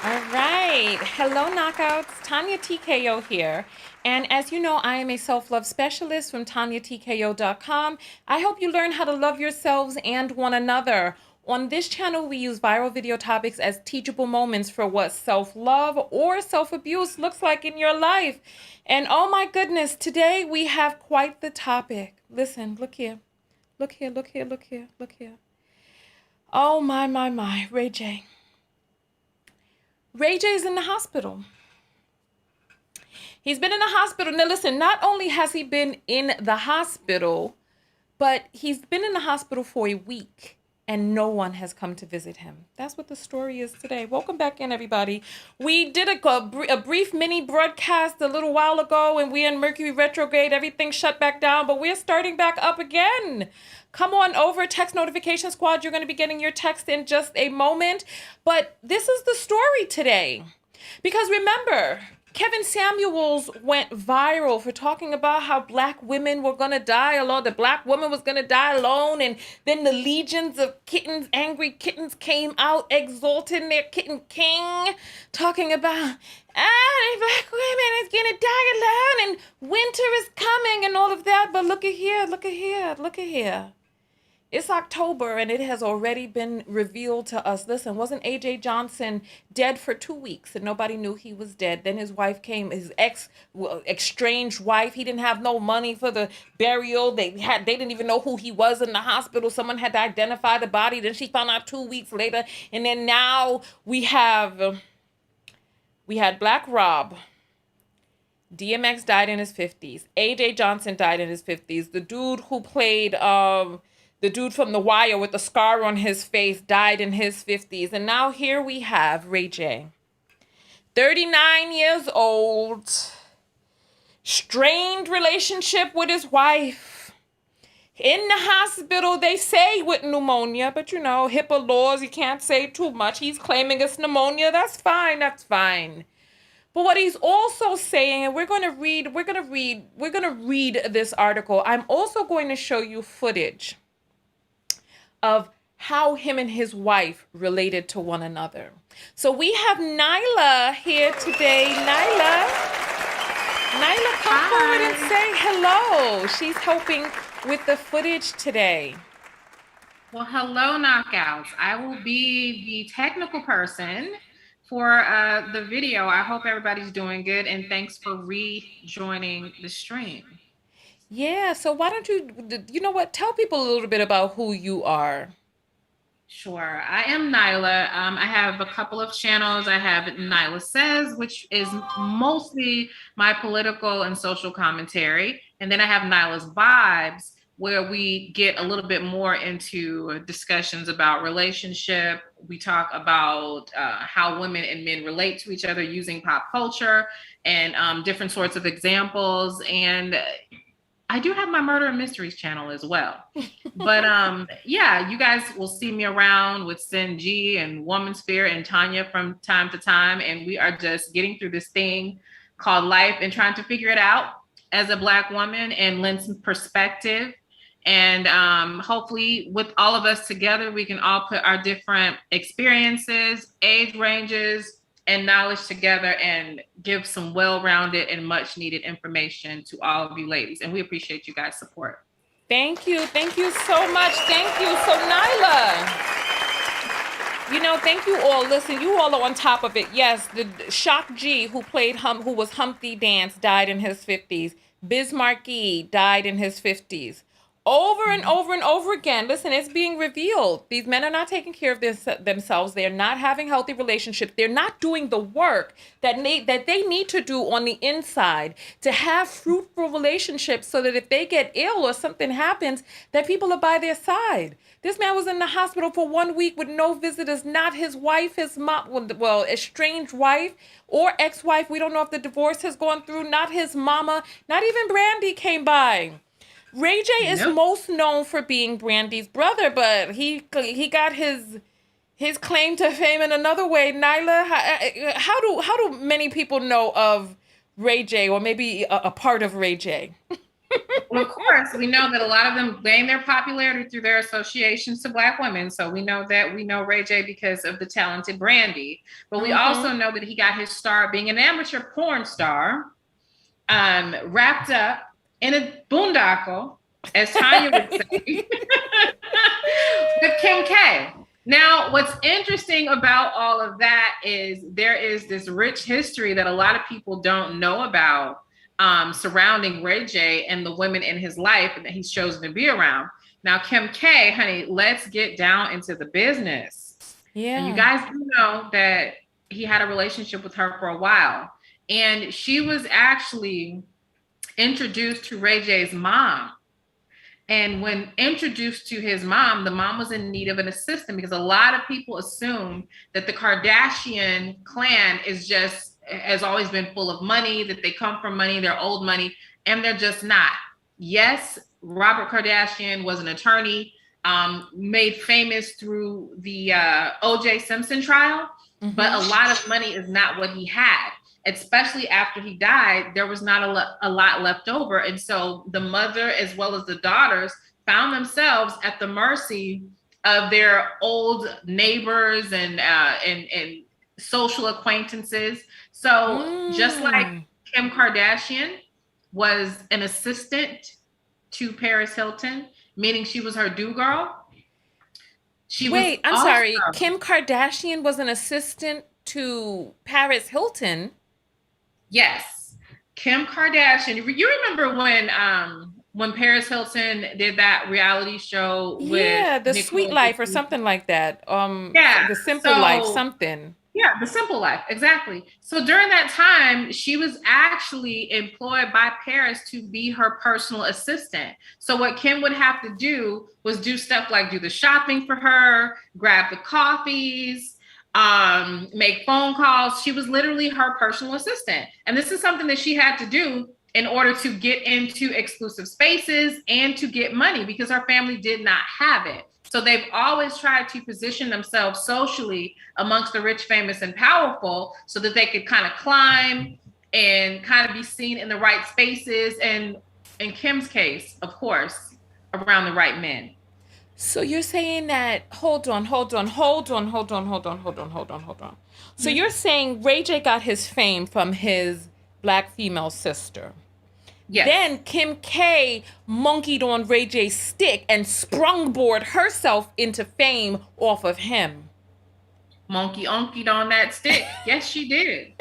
All right. Hello, Knockouts. Tanya TKO here. And as you know, I am a self love specialist from TanyaTKO.com. I help you learn how to love yourselves and one another. On this channel, we use viral video topics as teachable moments for what self love or self abuse looks like in your life. And oh my goodness, today we have quite the topic. Listen, look here. Look here, look here, look here, look here. Oh my, Ray J. Ray J's in the hospital. He's been in the hospital. Now listen, not only has he been in the hospital, but he's been in the hospital for a week and no one has come to visit him. That's what the story is today. Welcome back in, everybody. We did a brief mini broadcast a little while ago and we're in Mercury retrograde. Everything shut back down, but we're starting back up again. Come on over, Text Notification Squad. You're going to be getting your text in just a moment. But this is the story today. Because remember, Kevin Samuels went viral for talking about how black women were going to die alone. The black woman was going to die alone. And then the legions of kittens, angry kittens, came out exalting their kitten king, talking about, the black women is going to die alone and winter is coming and all of that. But look at here, look at here, look at here. It's October and it has already been revealed to us. Listen, wasn't A.J. Johnson dead for 2 weeks and nobody knew he was dead? Then his wife came, his estranged wife. He didn't have no money for the burial. They didn't even know who he was in the hospital. Someone had to identify the body. Then she found out 2 weeks later. And then now we had Black Rob. DMX died in his 50s. A.J. Johnson died in his 50s. The dude who played the dude from The Wire with the scar on his face died in his 50s. And now here we have Ray J. 39 years old. Strained relationship with his wife. In the hospital, they say with pneumonia. But you know, HIPAA laws, you can't say too much. He's claiming it's pneumonia. That's fine, that's fine. But what he's also saying, and we're going to read this article. I'm also going to show you footage of how him and his wife related to one another. So we have Nyla here today. Nyla, come forward and say hello. She's helping with the footage today. Well, hello, Knockouts. I will be the technical person for the video. I hope everybody's doing good, and thanks for rejoining the stream. Yeah, so why don't you know what, tell people a little bit about who you are. Sure. I am Nyla. I have a couple of channels. I have Nyla Says, which is mostly my political and social commentary. And then I have Nyla's Vibes, where we get a little bit more into discussions about relationship. We talk about how women and men relate to each other using pop culture and different sorts of examples. And I do have my murder and mysteries channel as well. But yeah, you guys will see me around with Sin G and Woman Sphere and Tanya from time to time. And we are just getting through this thing called life and trying to figure it out as a Black woman and lend some perspective. And hopefully with all of us together, we can all put our different experiences, age ranges, and knowledge together and give some well-rounded and much needed information to all of you ladies. And we appreciate you guys' support. Thank you so much. Thank you. So Nyla, thank you all. Listen, you all are on top of it. Yes, the Shock G who was Humpty Dance died in his 50s. Bismarck E died in his 50s. Over and over and over again. Listen, it's being revealed. These men are not taking care of themselves. They're not having healthy relationships. They're not doing the work that they need to do on the inside to have fruitful relationships so that if they get ill or something happens, that people are by their side. This man was in the hospital for 1 week with no visitors, not his wife, his mom, well, estranged wife or ex-wife. We don't know if the divorce has gone through. Not his mama. Not even Brandy came by. Ray J is most known for being Brandy's brother, but he got his claim to fame in another way. Nyla, how do many people know of Ray J, or maybe a part of Ray J? Well, of course, we know that a lot of them gain their popularity through their associations to Black women. So we know Ray J because of the talented Brandy. But we also know that he got his start being an amateur porn star, wrapped up in a boondoggle, as Tanya would say, with Kim K. Now, what's interesting about all of that is there is this rich history that a lot of people don't know about, surrounding Ray J and the women in his life that he's chosen to be around. Now, Kim K, honey, let's get down into the business. Yeah. And you guys do know that he had a relationship with her for a while. And she was actually introduced to Ray J's mom. And when introduced to his mom, the mom was in need of an assistant because a lot of people assume that the Kardashian clan has always been full of money, that they come from money, they're old money, and they're just not. Yes, Robert Kardashian was an attorney, made famous through the O.J. Simpson trial, but a lot of money is not what he had. Especially after he died, there was not a lot left over. And so the mother, as well as the daughters, found themselves at the mercy of their old neighbors and social acquaintances. So just like Kim Kardashian was an assistant to Paris Hilton, meaning she was her do-girl. I'm sorry. Kim Kardashian was an assistant to Paris Hilton. Yes, Kim Kardashian. You remember when Paris Hilton did that reality show with the Sweet Life or something like that. The Simple Life, something. Yeah, The Simple Life, exactly. So during that time, she was actually employed by Paris to be her personal assistant. So what Kim would have to do was do stuff like do the shopping for her, grab the coffees, make phone calls. She was literally her personal assistant. And this is something that she had to do in order to get into exclusive spaces and to get money because her family did not have it. So they've always tried to position themselves socially amongst the rich, famous, and powerful so that they could kind of climb and kind of be seen in the right spaces. And in Kim's case, of course, around the right men. So you're saying that, hold on. So you're saying Ray J got his fame from his Black female sister. Yes. Then Kim K monkeyed on Ray J's stick and sprungboard herself into fame off of him. Monkeyed on that stick. Yes, she did.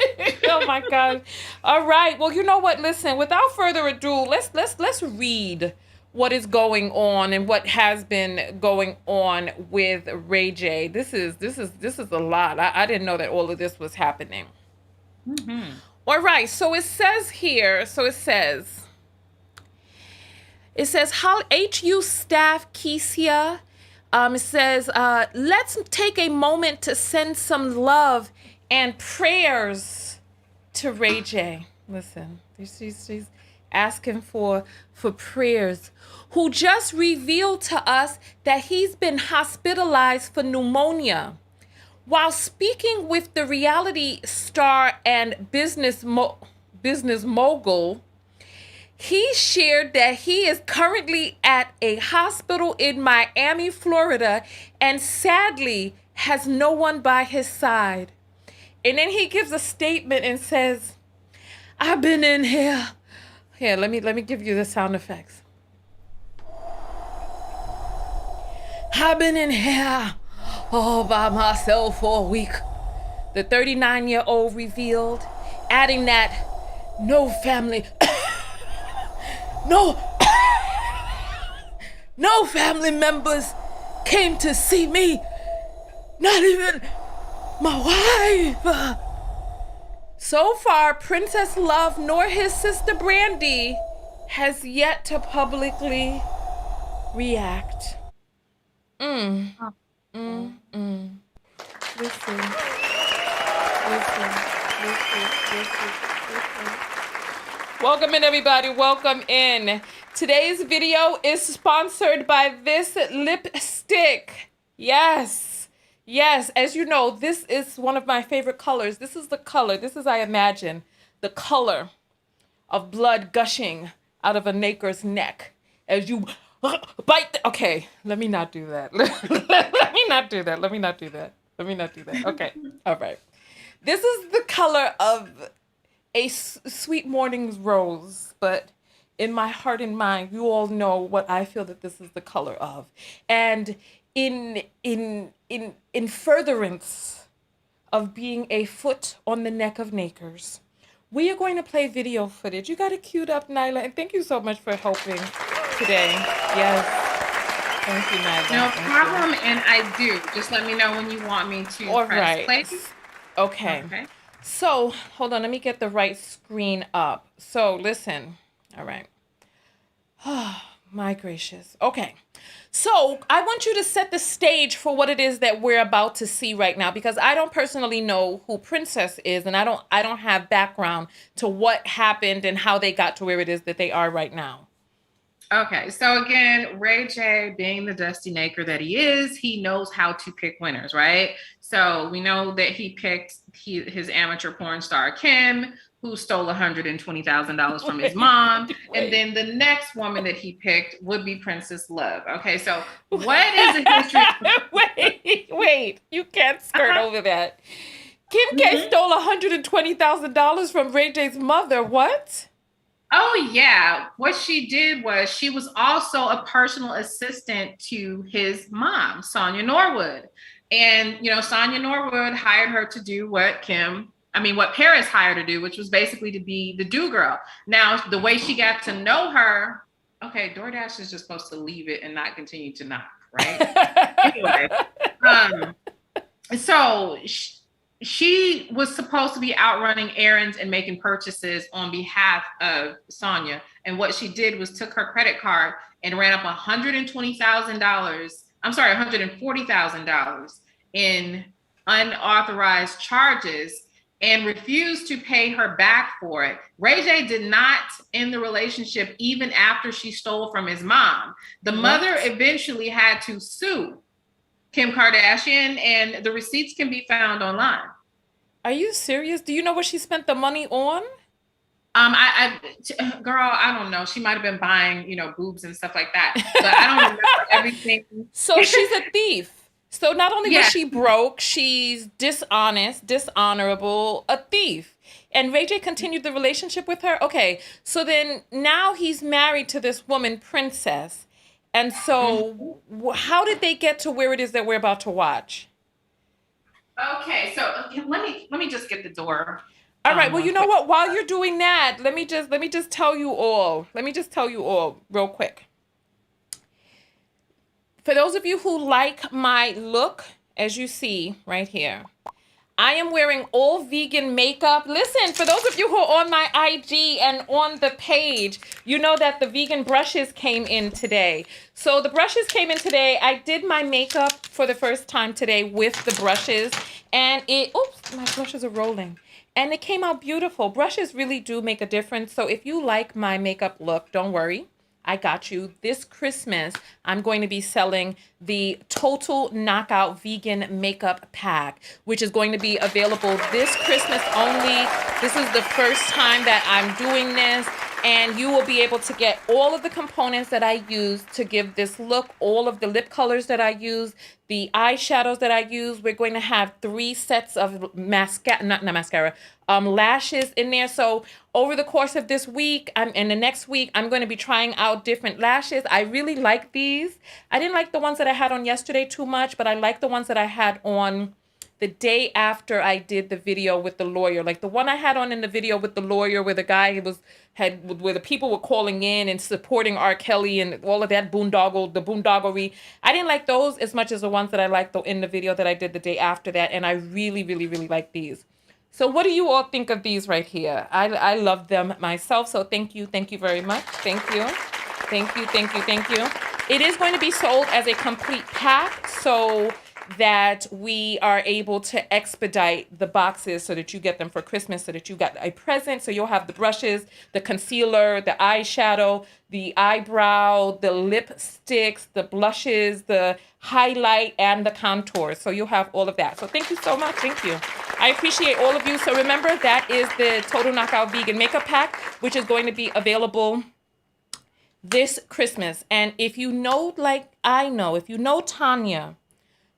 Oh my God. All right. Well, you know what? Listen, without further ado, let's read what is going on and what has been going on with Ray J. This is a lot. I didn't know that all of this was happening. All right. So it says here. It says HU staff Kesia. It says let's take a moment to send some love and prayers to Ray J. Listen, she's asking for prayers. Who just revealed to us that he's been hospitalized for pneumonia. While speaking with the reality star and business mogul, he shared that he is currently at a hospital in Miami, Florida, and sadly has no one by his side. And then he gives a statement and says, I've been in here. Here, let me give you the sound effects. I've been in here all by myself for a week. The 39-year-old revealed, adding that no family, no family members came to see me. Not even my wife. So far, Princess Love nor his sister Brandy has yet to publicly react. Listen. Welcome in, everybody. Welcome in. Today's video is sponsored by this lipstick. Yes. As you know, this is one of my favorite colors. This is the color. This is, I imagine, the color of blood gushing out of a Naker's neck as you bite. Okay, let me not do that. Let me not do that. Let me not do that. Let me not do that. Okay, all right. This is the color of a sweet morning's rose, but in my heart and mind, you all know what I feel that this is the color of. And in furtherance of being a foot on the neck of Nakers, we are going to play video footage. You got it queued up, Nyla, and thank you so much for helping today. Yes. Thank you, Nyla. No Thank problem, you. and I do. Just let me know when you want me to All press right. play. Okay. Okay. So, hold on. Let me get the right screen up. So, listen. All right. Oh, my gracious. Okay. So, I want you to set the stage for what it is that we're about to see right now, because I don't personally know who Princess is, and I don't have background to what happened and how they got to where it is that they are right now. Okay, so again, Ray J, being the Dusty Naker that he is, he knows how to pick winners, right? So we know that he picked his amateur porn star, Kim, who stole $120,000 from his mom. And then the next woman that he picked would be Princess Love. Okay, so what is the history? Wait, you can't skirt over that. Kim K stole $120,000 from Ray J's mother. What? Oh, yeah. What she did was she was also a personal assistant to his mom, Sonia Norwood. And, Sonia Norwood hired her to do what Paris hired her to do, which was basically to be the do girl. Now, the way she got to know her, okay, DoorDash is just supposed to leave it and not continue to knock, right? Anyway, so she was supposed to be out running errands and making purchases on behalf of Sonia. And what she did was took her credit card and ran up $140,000 in unauthorized charges and refused to pay her back for it. Ray J did not end the relationship even after she stole from his mom. The mother eventually had to sue Kim Kardashian, and the receipts can be found online. Are you serious? Do you know what she spent the money on? Girl, I don't know. She might have been buying, boobs and stuff like that, but I don't remember everything. So she's a thief. So not only was she broke, she's dishonest, dishonorable, a thief. And Ray J continued the relationship with her? Okay, so then now he's married to this woman, Princess. And so how did they get to where it is that we're about to watch? Okay, so let me just get the door. All right. Well, you know what? While you're doing that, let me just tell you all. Let me just tell you all real quick. For those of you who like my look, as you see right here, I am wearing all vegan makeup. Listen, for those of you who are on my IG and on the page, you know that the vegan brushes came in today. So the brushes came in today. I did my makeup for the first time today with the brushes, and oops, my brushes are rolling. And it came out beautiful. Brushes really do make a difference. So if you like my makeup look, don't worry. I got you. This Christmas, I'm going to be selling the Total Knockout Vegan Makeup Pack, which is going to be available this Christmas only. This is the first time that I'm doing this, and you will be able to get all of the components that I use to give this look, all of the lip colors that I use, the eyeshadows that I use. We're going to have 3 sets of lashes in there. So over the course of this week and the next week, I'm going to be trying out different lashes. I really like these. I didn't like the ones that I had on yesterday too much, but I like the ones that I had on the day after I did the video with the lawyer. Like the one I had on in the video with the lawyer where the guy where the people were calling in and supporting R. Kelly and all of that boondoggery. I didn't like those as much as the ones that I liked in the video that I did the day after that. And I really, really, really like these. So what do you all think of these right here? I love them myself. So thank you. Thank you very much. Thank you. Thank you. Thank you. Thank you. It is going to be sold as a complete pack so that we are able to expedite the boxes so that you get them for Christmas, so that you got a present. So you'll have the brushes, the concealer, the eyeshadow, the eyebrow, the lipsticks, the blushes, the highlight, and the contour. So you'll have all of that. So thank you so much. Thank you. I appreciate all of you. So remember, that is the Total Knockout Vegan Makeup Pack, which is going to be available this Christmas. And if you know, like I know, if you know Tanya,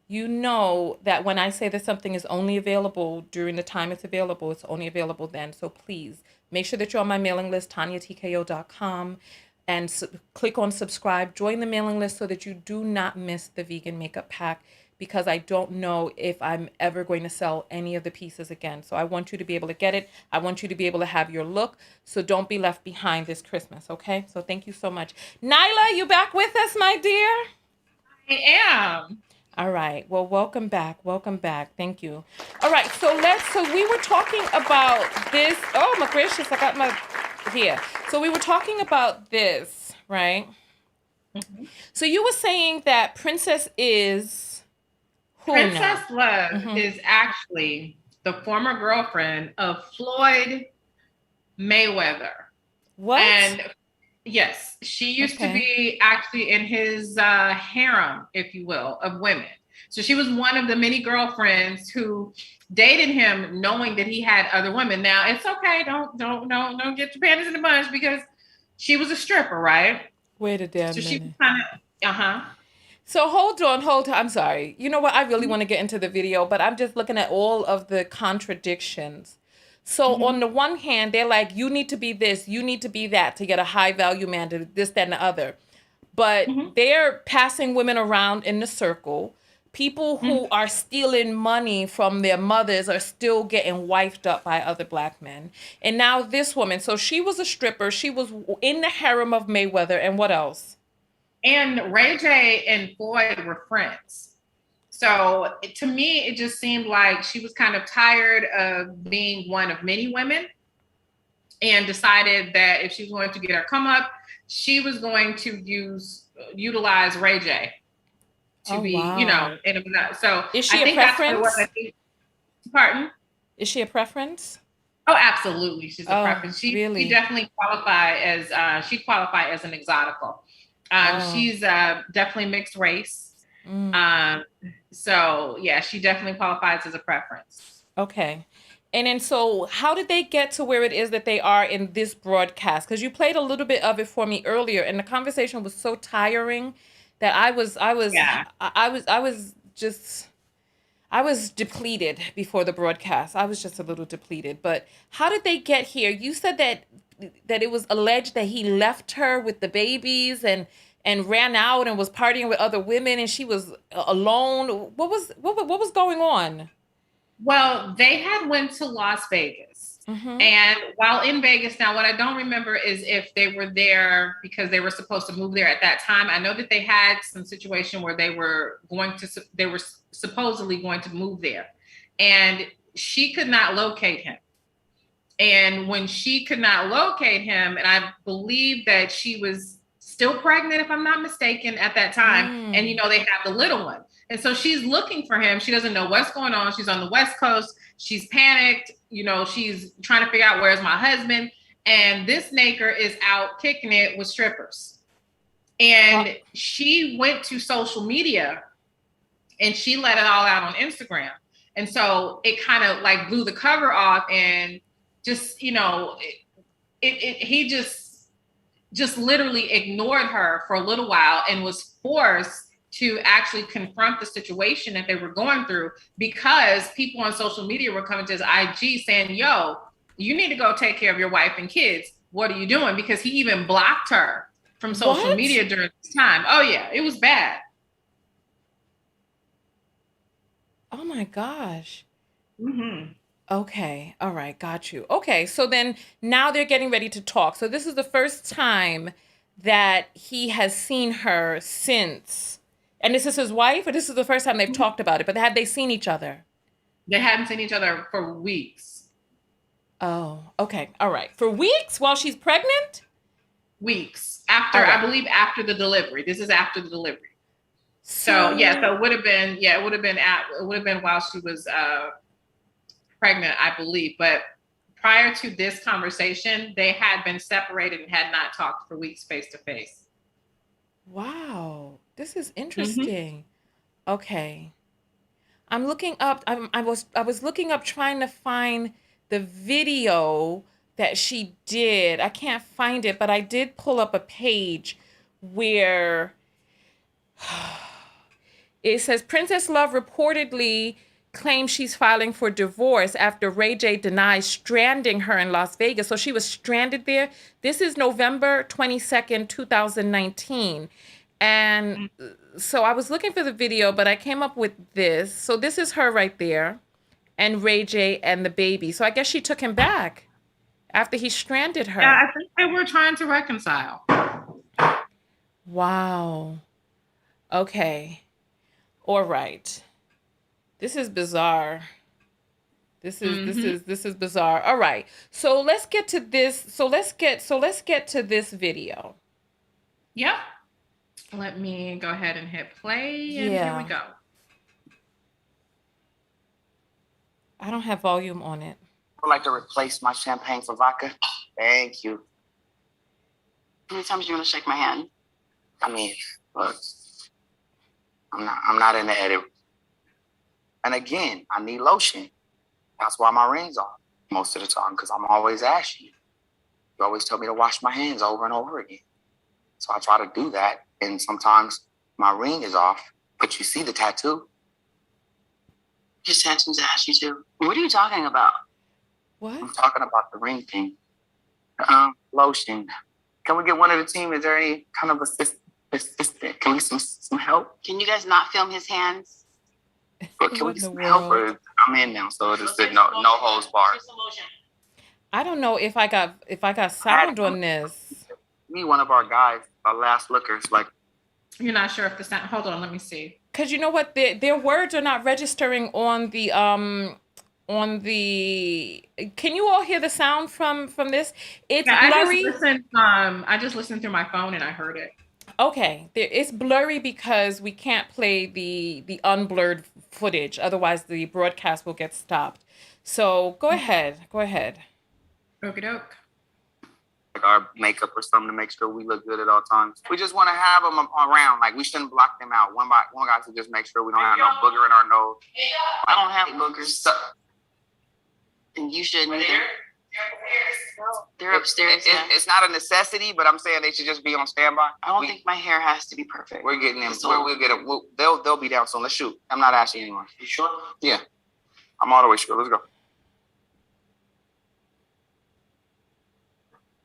you know that when I say that something is only available during the time it's available, it's only available then. So please make sure that you're on my mailing list, tanyatko.com, and click on subscribe. Join the mailing list so that you do not miss the vegan makeup pack, because I don't know if I'm ever going to sell any of the pieces again. So I want you to be able to get it. I want you to be able to have your look. So don't be left behind this Christmas, okay? So thank you so much. Nyla, you back with us, my dear? I am. All right. Well, welcome back. Welcome back. Thank you. All right. So we were talking about this. Oh my gracious, I got my here. So we were talking about this, right? Mhm. So you were saying that Princess is who Princess now? Love is actually the former girlfriend of Floyd Mayweather. What? And yes, she used to be actually in his harem, if you will, of women. So she was one of the many girlfriends who dated him, knowing that he had other women. Now it's okay, don't get your panties in a bunch, because she was a stripper, right? Wait a damn So she was minute. kind of So hold on. I'm sorry. You know what? I really want to get into the video, but I'm just looking at all of the contradictions. So on the one hand, they're like, you need to be this, you need to be that to get a high value man, to this, that, and the other. But they're passing women around in the circle. People who are stealing money from their mothers are still getting wifed up by other black men. And now this woman, so she was a stripper. She was in the harem of Mayweather. And what else? And Ray J and Floyd were friends. So to me, it just seemed like she was kind of tired of being one of many women, and decided that if she was going to get her come up, she was going to utilize Ray J to Oh, be, wow. so Is I she a think that's what it was. preference? Pardon? Is she a preference? Oh, absolutely. She's a Oh, preference. She really? definitely she'd qualify as an exotical. Oh. She's definitely mixed race. Mm. So yeah, she definitely qualifies as a preference. Okay. And then so how did they get to where it is that they are in this broadcast? Because you played a little bit of it for me earlier, and the conversation was so tiring that Yeah. I was depleted before the broadcast. I was just a little depleted. But how did they get here? You said that it was alleged that he left her with the babies and ran out and was partying with other women, and she was alone. What was going on? Well, they had went to Las Vegas. Mm-hmm. And while in Vegas, now what I don't remember is if they were there because they were supposed to move there at that time. I know that they had some situation where they were supposedly going to move there. And she could not locate him. And when she could not locate him, and I believe that she was still pregnant, if I'm not mistaken, at that time. And they have the little one. And so she's looking for him. She doesn't know what's going on. She's on the West Coast. She's panicked. She's trying to figure out where's my husband. And this Naker is out kicking it with strippers. And she went to social media and she let it all out on Instagram. And so it kind of like blew the cover off, and just, he just literally ignored her for a little while and was forced to actually confront the situation that they were going through, because people on social media were coming to his IG saying, yo, you need to go take care of your wife and kids. What are you doing? Because he even blocked her from social What? media during this time. Oh yeah, it was bad. Oh my gosh. Mm-hmm. Okay. All right. Got you. Okay. So then now they're getting ready to talk. So this is the first time that he has seen her since. And this is his wife, or this is the first time they've talked about it? But have they seen each other? They hadn't seen each other for weeks. Oh, okay. All right. For weeks while she's pregnant? Weeks after, All right. I believe, after the delivery. This is after the delivery. So yeah, so it would have been while she was pregnant, I believe. But prior to this conversation, they had been separated and had not talked for weeks face to face. Wow. This is interesting. Okay. I'm looking up. I was looking up trying to find the video, that she did. I can't find it, but I did pull up a page where it says Princess Love reportedly claims she's filing for divorce after Ray J denies stranding her in Las Vegas. So she was stranded there. This is November 22nd, 2019. And so I was looking for the video, but I came up with this. So this is her right there, and Ray J and the baby. So I guess she took him back after he stranded her. Yeah, I think they were trying to reconcile. Wow. Okay. All right. This is bizarre. This is bizarre. All right. So let's get to this. So let's get to this video. Yep. Let me go ahead and hit play, and here we go. I don't have volume on it. I would like to replace my champagne for vodka. Thank you. How many times are you gonna shake my hand? I mean, look, I'm not in the edit. And again, I need lotion. That's why my ring's off most of the time, because I'm always ashy. You always tell me to wash my hands over and over again. So I try to do that, and sometimes my ring is off, but you see the tattoo. His tattoo's ashy too. What are you talking about? What? I'm talking about the ring thing. Lotion. Can we get one of the team? Is there any kind of assistant? Can we get some help? Can you guys not film his hands? But can we What get in some the help? world? I'm in now, so it's no holds barred. I don't know if I got sound on this. Me, one of our guys, our last lookers, like, You're not sure if the sound. Hold on, let me see. Cause you know what, their words are not registering on the. Can you all hear the sound from this? It's Yeah, blurry. I just listened through my phone and I heard it. Okay, it's blurry because we can't play the unblurred footage. Otherwise, the broadcast will get stopped. So go ahead. Okie doke. like our makeup or something to make sure we look good at all times. We just want to have them around. Like, we shouldn't block them out. One guy should just make sure we don't have no booger in our nose. I don't have boogers. And you shouldn't either. They're upstairs. It's not a necessity, but I'm saying they should just be on standby. I don't think my hair has to be perfect. We're getting them. We'll get them. They'll be down soon. Let's shoot. I'm not asking anyone. You sure? Yeah. I'm all the way sure. Let's go.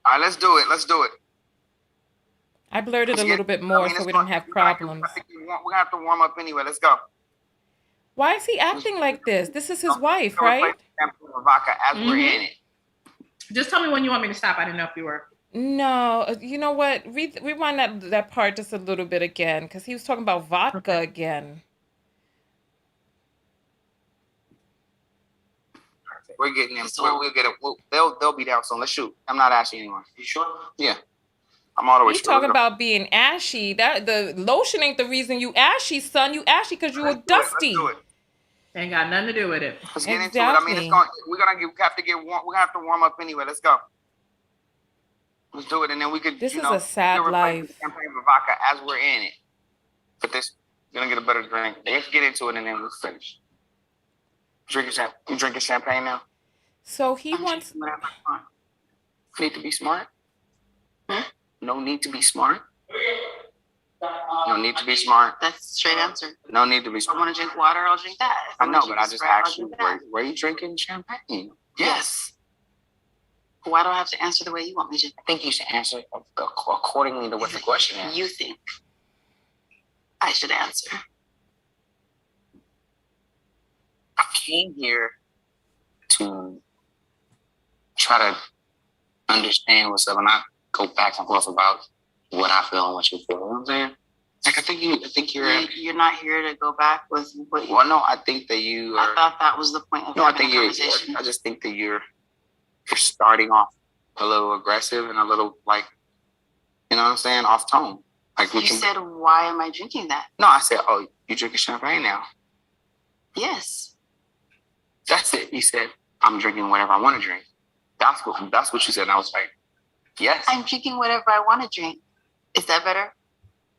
All right, let's do it. I blurred it a little bit more so we don't have problems. We're going to have to warm up anyway. Let's go. Why is he acting like this? This is his wife, right? Vodka as we're in it. Just tell me when you want me to stop. I didn't know if you were. No, you know what? Rewind that part just a little bit again, because he was talking about vodka again. We're getting them. We'll get them. They'll be down soon. Let's shoot. I'm not asking anyone. You sure? Yeah. I'm all the way You sure. talking about being ashy? That the lotion ain't the reason you ashy, son. You ashy because you were dusty. Let's do it. Ain't got nothing to do with it. Let's get into it. I mean, we're gonna have to get warm. We're gonna have to warm up anyway. Let's go. Let's do it, and then we could. This is a sad life. Champagne with vodka as we're in it. But this, you're gonna get a better drink. Let's get into it, and then we'll finish. You drinking champagne now? So he wants. Need to be smart. No need to be smart. No need to be smart. That's a straight answer. No need to be If I smart. want to drink water, I'll drink that. If I know, wanna but drink I just Sprite, I'll asked you, drink that. where are you drinking champagne? Yes. Why do I have to answer the way you want me to? I think you should answer accordingly to what the question is. You think I should answer? I came here to try to understand what's up, and I go back and forth about what I feel and what you feel. You know what I'm saying? Like, I think You're not here to go back with what you. Well, no, I think that you are. I thought that was the point of No, I having think a conversation. I just think that you're starting off a little aggressive and a little, like, you know what I'm saying, off tone. Like, You said, why am I drinking that? No, I said, oh, you drinking champagne now? Yes. That's it. You said, I'm drinking whatever I want to drink. That's what you said. And I was like, yes. I'm drinking whatever I want to drink. Is that better?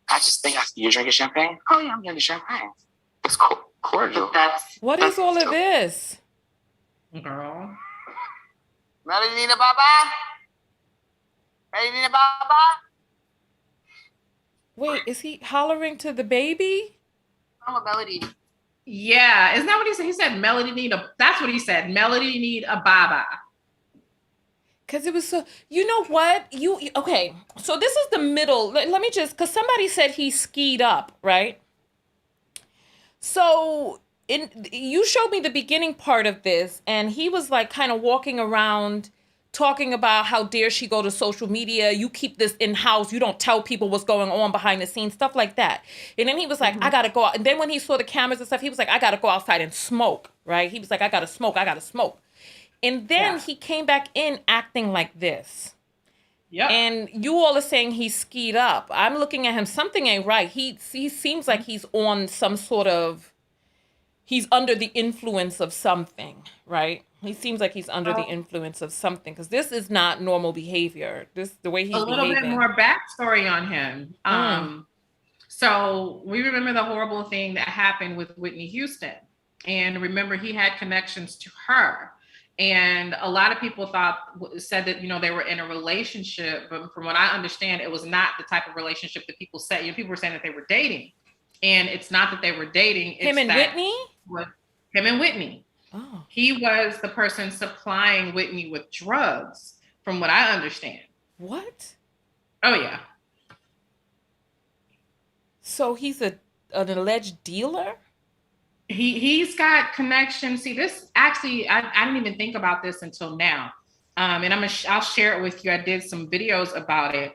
I just think you're drinking champagne? Oh, yeah, I'm drinking champagne. It's cordial. But that's What is all of this? Girl. Melody need a bye-bye? Melody need a bye-bye? Wait, is he hollering to the baby? I'm a Melody. Yeah, isn't that what he said? He said Melody need a, that's what he said. Melody need a baba. Because it was so, you know what? Okay, so this is the middle. Let me just, because somebody said he skied up, right? So you showed me the beginning part of this, and he was like kind of walking around talking about how dare she go to social media. You keep this in-house. You don't tell people what's going on behind the scenes, stuff like that. And then he was like, I got to go out. And then when he saw the cameras and stuff, he was like, I got to go outside and smoke, right? He was like, I got to smoke. And then he came back in acting like this. Yeah. And you all are saying he's skied up. I'm looking at him. Something ain't right. He seems like he's on some sort of, he's under the influence of something, right? He seems like he's under the influence of something, because this is not normal behavior. The way he's behaving. A little bit more backstory on him. So we remember the horrible thing that happened with Whitney Houston. And remember, he had connections to her. And a lot of people said that, they were in a relationship. But from what I understand, it was not the type of relationship that people said. People were saying that they were dating. And it's not that they were dating. It's him and Whitney? Him and Whitney. Oh. He was the person supplying Whitney with drugs, from what I understand. What? Oh, yeah. So he's an alleged dealer? He's got connections. See, this actually, I didn't even think about this until now. And I'll share it with you. I did some videos about it.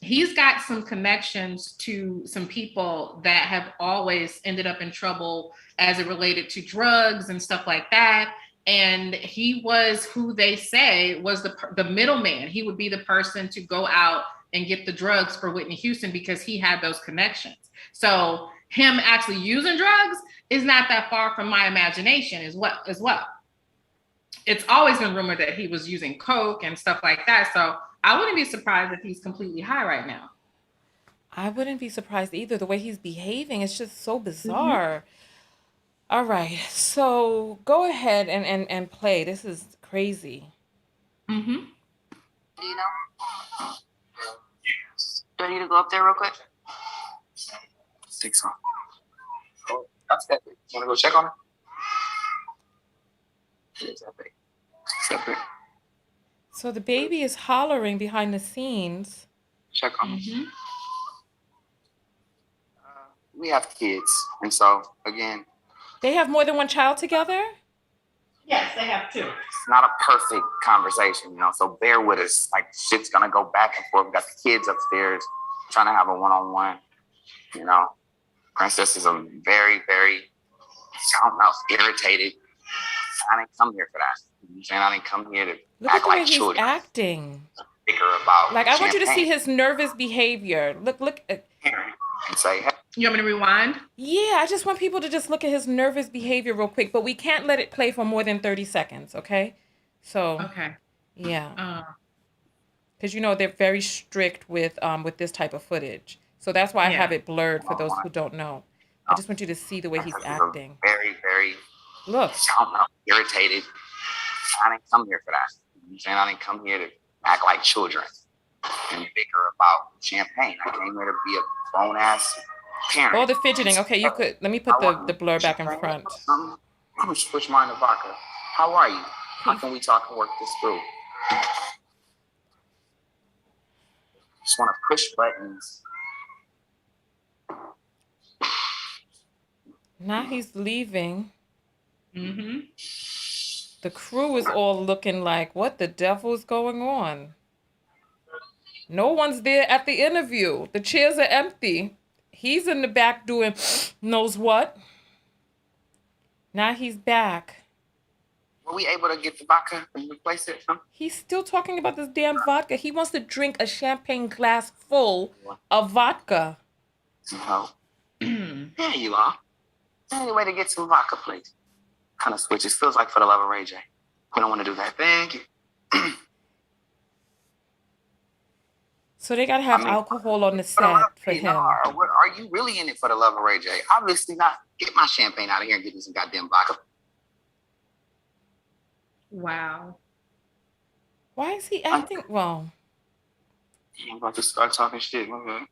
He's got some connections to some people that have always ended up in trouble as it related to drugs and stuff like that. And he was who they say was the middleman. He would be the person to go out and get the drugs for Whitney Houston because he had those connections. So him actually using drugs is not that far from my imagination as well. It's always been rumored that he was using coke and stuff like that. So I wouldn't be surprised if he's completely high right now. I wouldn't be surprised either. The way he's behaving, it's just so bizarre. All right, so go ahead and play. This is crazy. Do you know? Do I need to go up there real quick? I think so. Oh, that's epic. You want to go check on it? It's epic. It's epic. So the baby is hollering behind the scenes. Check on it. We have kids. And so, again, They have more than one child together? Yes, they have two. it's not a perfect conversation, so bear with us. Like, shit's going to go back and forth. We got the kids upstairs trying to have a one-on-one. Princess is a very, very, I don't know, irritated. I didn't come here for that. I didn't come here to Look at act the way like he's children. acting. Bigger about Like, I want you to see champagne. his nervous behavior. Look. And say, hey, You want me to rewind? Yeah, I just want people to just look at his nervous behavior real quick, but we can't let it play for more than 30 seconds, okay? So, Okay. yeah. Because, they're very strict with this type of footage. So that's why I have it blurred for those who don't know. I just want you to see the way he's acting. very, very, Look. I don't know, irritated. I didn't come here for that. I didn't come here to act like children and bigger about champagne. I came here to be a grown-ass parent. Oh, the fidgeting. Okay, you could. Let me put the blur back in front. I'm going to switch mine to vodka. How are you? How can we talk and work this through? Just want to push buttons. Now he's leaving. Mm-hmm. The crew is all looking like, what the devil is going on? No one's there at the interview. The chairs are empty. He's in the back doing knows what. Now he's back. Were we able to get the vodka and replace it? He's still talking about this damn vodka. He wants to drink a champagne glass full of vodka. No. There you are. Any way to get some vodka, please? Kind of switches. Feels like for the love of Ray J. We don't want to do that. Thank you. So they gotta have alcohol on the set for him. Are you really in it for the love of Ray J? Obviously not. Get my champagne out of here and get me some goddamn vodka. Wow. Why is he acting? Well, I'm about to start talking shit. My bad.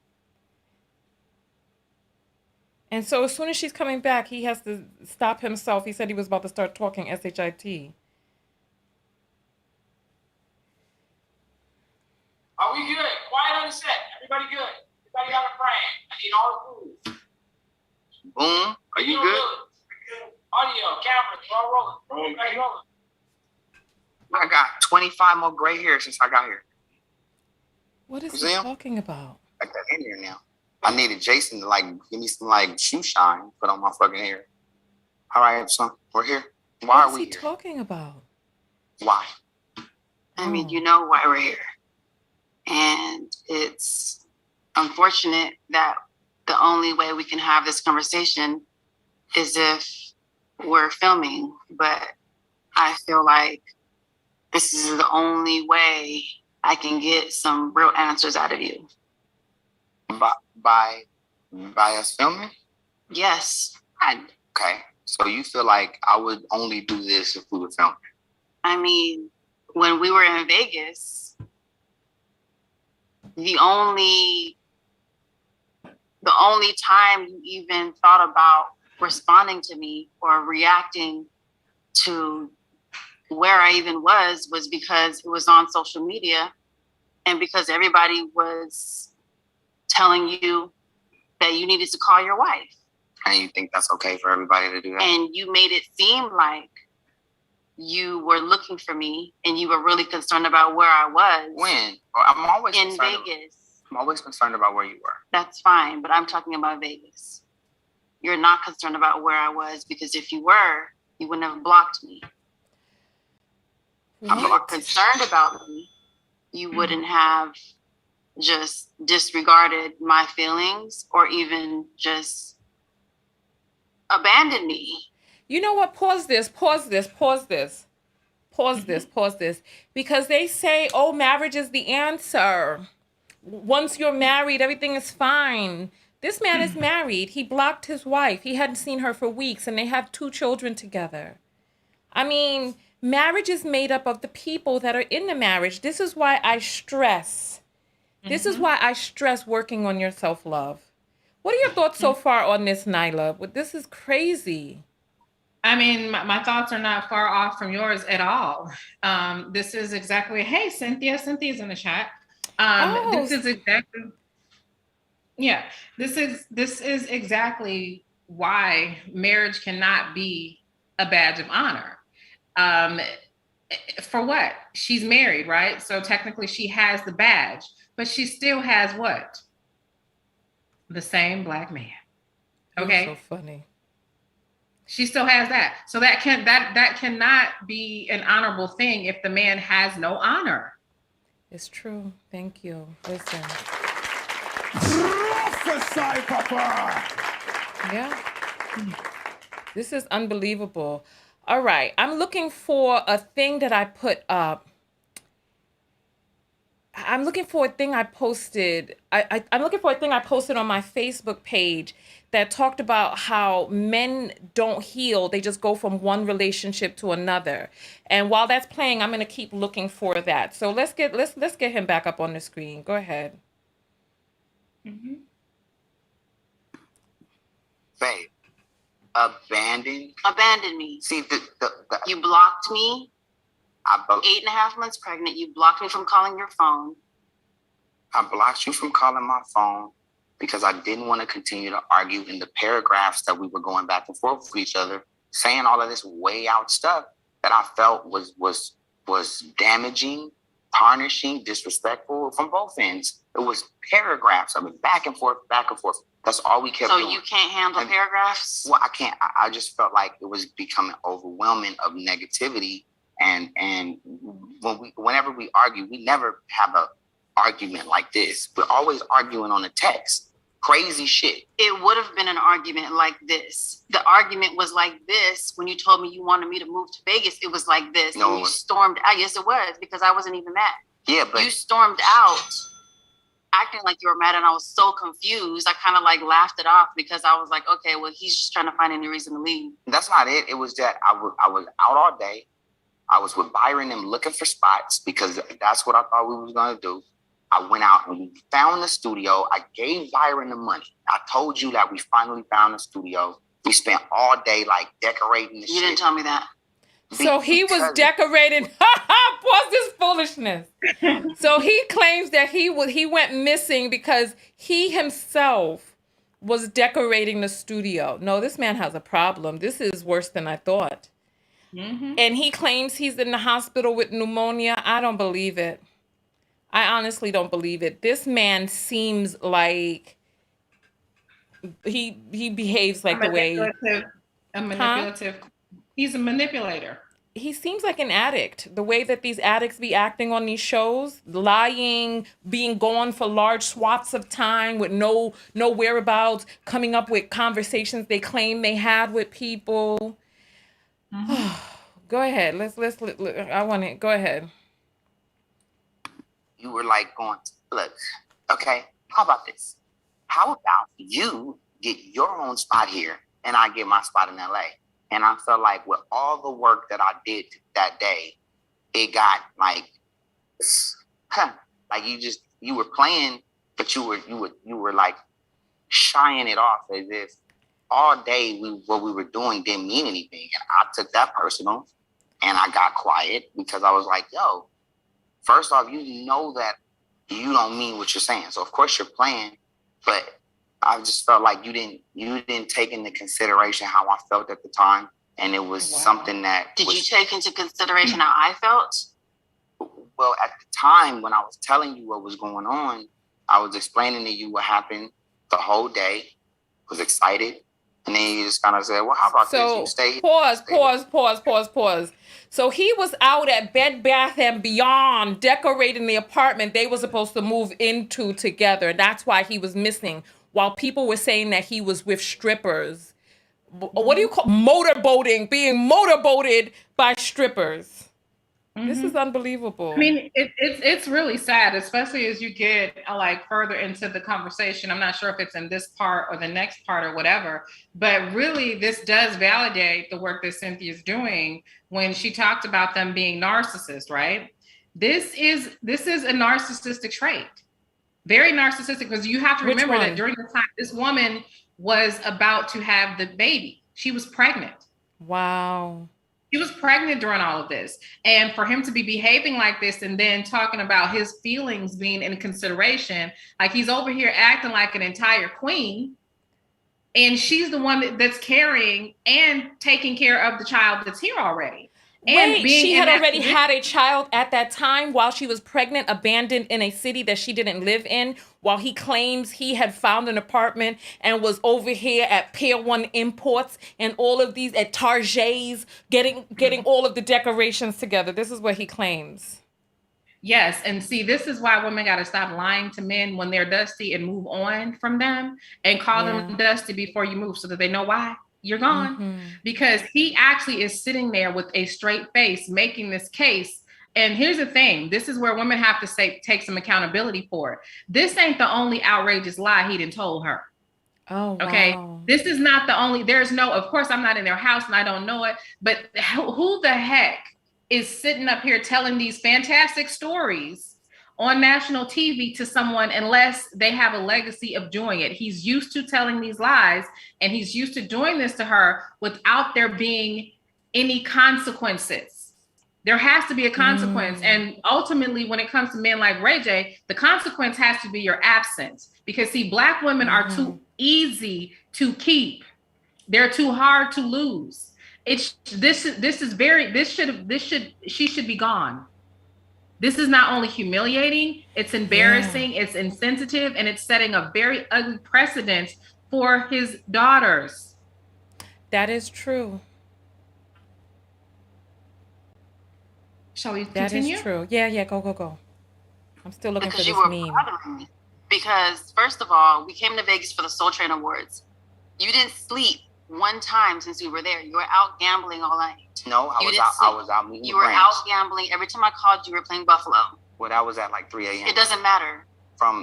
and so as soon as she's coming back, he has to stop himself. He said he was about to start talking shit. Are we good? Quiet on the set. Everybody good. Everybody got a frame. I need all the food. Boom. Are you good? Audio, camera, all rolling. Rolling. I got 25 more gray hairs since I got here. What is he talking about? I got in here now. I needed Jason to give me some shoe shine put on my fucking hair. All right, so we're here. Why are we here? What is he talking about? Why? I mean, you know why we're here. And it's unfortunate that the only way we can have this conversation is if we're filming. But I feel like this is the only way I can get some real answers out of you. By us filming? Yes. Okay. So you feel like I would only do this if we were filming? I mean, when we were in Vegas, the only time you even thought about responding to me or reacting to where I even was because it was on social media and because everybody was telling you that you needed to call your wife. And you think that's okay for everybody to do that? And you made it seem like you were looking for me and you were really concerned about where I was. When? I'm always in Vegas. I'm always concerned about where you were. That's fine, but I'm talking about Vegas. You're not concerned about where I was because if you were, you wouldn't have blocked me. If you were concerned about me, you wouldn't have just disregarded my feelings or even just abandoned me. You know what? Pause this. Because they say, oh, marriage is the answer. Once you're married, everything is fine. This man is married. He blocked his wife. He hadn't seen her for weeks, and they have 2 children together. I mean, marriage is made up of the people that are in the marriage. This is why I stress. This is why I stress working on your self-love. What are your thoughts so far on this, Nyla? This is crazy. I mean, my thoughts are not far off from yours at all. This is exactly, hey, Cynthia's in the chat. This is exactly why marriage cannot be a badge of honor. For what? She's married, right? So technically she has the badge, but she still has what? The same black man. Okay. You're so funny. She still has that. So that cannot be an honorable thing if the man has no honor. It's true. Thank you. Listen. Prophesy, Papa. Yeah. This is unbelievable. All right. I'm looking for a thing that I put up. I'm looking for a thing I posted. I'm looking for a thing I posted on my Facebook page that talked about how men don't heal. They just go from one relationship to another. And while that's playing, I'm going to keep looking for that. So let's get him back up on the screen. Go ahead. Babe, abandon me. See, you blocked me. 8.5 months pregnant. You blocked me from calling your phone. I blocked you from calling my phone because I didn't want to continue to argue in the paragraphs that we were going back and forth with each other, saying all of this way out stuff that I felt was damaging, tarnishing, disrespectful from both ends. It was paragraphs. I mean, back and forth. That's all we kept doing. So you can't handle paragraphs? Well, I can't. I just felt like it was becoming overwhelming of negativity. And whenever we argue, we never have an argument like this. We're always arguing on a text. Crazy shit. It would have been an argument like this. The argument was like this when you told me you wanted me to move to Vegas. It was like this. No, and you stormed out. Yes, it was, because I wasn't even mad. Yeah, but you stormed out acting like you were mad, and I was so confused. I kind of laughed it off because I was like, okay, well, he's just trying to find any reason to leave. That's not it. It was that I was out all day. I was with Byron and looking for spots because that's what I thought we was going to do. I went out and we found the studio. I gave Byron the money. I told you that we finally found the studio. We spent all day like decorating the shit. You didn't tell me that. So he was decorating. What's this foolishness? So he claims that he went missing because he himself was decorating the studio. No, this man has a problem. This is worse than I thought. Mm-hmm. And he claims he's in the hospital with pneumonia. I don't believe it. I honestly don't believe it. This man seems like he behaves like the way a manipulative. He's a manipulator. He seems like an addict. The way that these addicts be acting on these shows, lying, being gone for large swaths of time with no whereabouts, coming up with conversations they claim they had with people. Mm-hmm. Go ahead. Let's I want it. Go ahead. You were like going, look, okay, how about this? How about you get your own spot here and I get my spot in LA? And I felt like with all the work that I did that day, it got like you were playing, but you were like shying it off as if all day what we were doing didn't mean anything. And I took that personal and I got quiet because I was like, yo, first off, you know that you don't mean what you're saying. So of course you're playing, but I just felt like you didn't take into consideration how I felt at the time. And it was something that... Did you take into consideration how I felt? Well, at the time when I was telling you what was going on, I was explaining to you what happened the whole day, was excited. And then you just kind of said, well, how about this? You stay here. Pause. So he was out at Bed Bath & Beyond decorating the apartment they were supposed to move into together. That's why he was missing. While people were saying that he was with strippers. What do you call motorboating? Being motorboated by strippers. Mm-hmm. This is unbelievable. I mean, it's really sad, especially as you get like further into the conversation. I'm not sure if it's in this part or the next part or whatever, but really this does validate the work that Cynthia's doing when she talked about them being narcissists, right? This is a narcissistic trait. Very narcissistic, because you have to remember that during the time this woman was about to have the baby, she was pregnant. Wow. She was pregnant during all of this. And for him to be behaving like this and then talking about his feelings being in consideration, like he's over here acting like an entire queen. And she's the one that's carrying and taking care of the child that's here already. Wait, she had already had a child at that time while she was pregnant, abandoned in a city that she didn't live in, while he claims he had found an apartment and was over here at Pier 1 Imports and all of these at Target's getting all of the decorations together. This is what he claims. Yes. And see, this is why women got to stop lying to men when they're dusty and move on from them and call them dusty before you move so that they know why. You're gone. Mm-hmm. Because he actually is sitting there with a straight face making this case. And here's the thing. This is where women have to take some accountability for it. This ain't the only outrageous lie he done told her. Oh, wow. Okay. This is not the only, of course I'm not in their house and I don't know it, but who the heck is sitting up here telling these fantastic stories on national TV to someone unless they have a legacy of doing it? He's used to telling these lies and he's used to doing this to her without there being any consequences. There has to be a consequence. And ultimately, when it comes to men like Ray J, the consequence has to be your absence. Because see, Black women are too easy to keep. They're too hard to lose. She should be gone. This is not only humiliating, it's embarrassing, it's insensitive, and it's setting a very ugly precedent for his daughters. That is true. Shall we continue? That is true. Yeah, go. I'm still looking for this meme. Me. Because first of all, we came to Vegas for the Soul Train Awards. You didn't sleep one time since we were there. You were out gambling all night. No, I was out meeting. You were out gambling. Every time I called, you were playing Buffalo. Well, that was at like 3 a.m. It doesn't matter.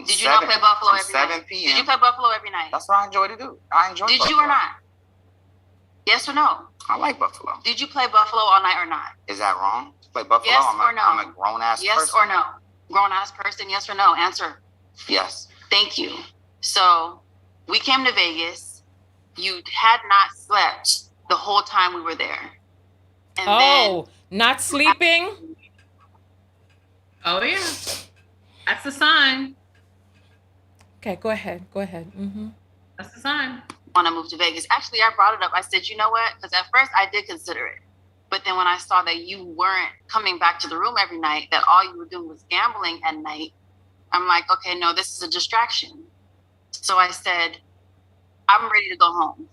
Did you not play Buffalo every 7 night? p.m. Did you play Buffalo every night? That's what I enjoy to do. I enjoy Did Buffalo. you or not? Yes or no? I like Buffalo. Did you play Buffalo all night or not? Is that wrong? Play Buffalo? Yes I'm or no? I'm a grown-ass person. Yes or no? Grown-ass person, yes or no? Answer. Yes. Thank you. So we came to Vegas. You had not slept the whole time we were there. And not sleeping? Oh, yeah. That's a sign. Okay, go ahead. Mm-hmm. That's a sign. Want to move to Vegas. Actually, I brought it up. I said, you know what? Because at first I did consider it. But then when I saw that you weren't coming back to the room every night, that all you were doing was gambling at night, I'm like, okay, no, this is a distraction. So I said, I'm ready to go home.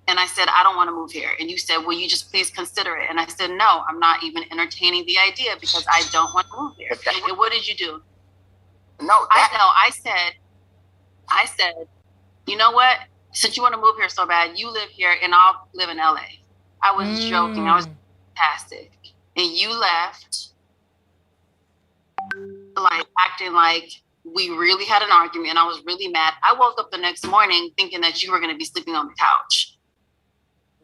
And I said, I don't want to move here. And you said, will you just please consider it? And I said, no, I'm not even entertaining the idea because I don't want to move here. And what did you do? No, I said, you know what? Since you want to move here so bad, you live here and I'll live in LA. I was joking. I was fantastic. And you left like acting like we really had an argument and I was really mad. I woke up the next morning thinking that you were going to be sleeping on the couch.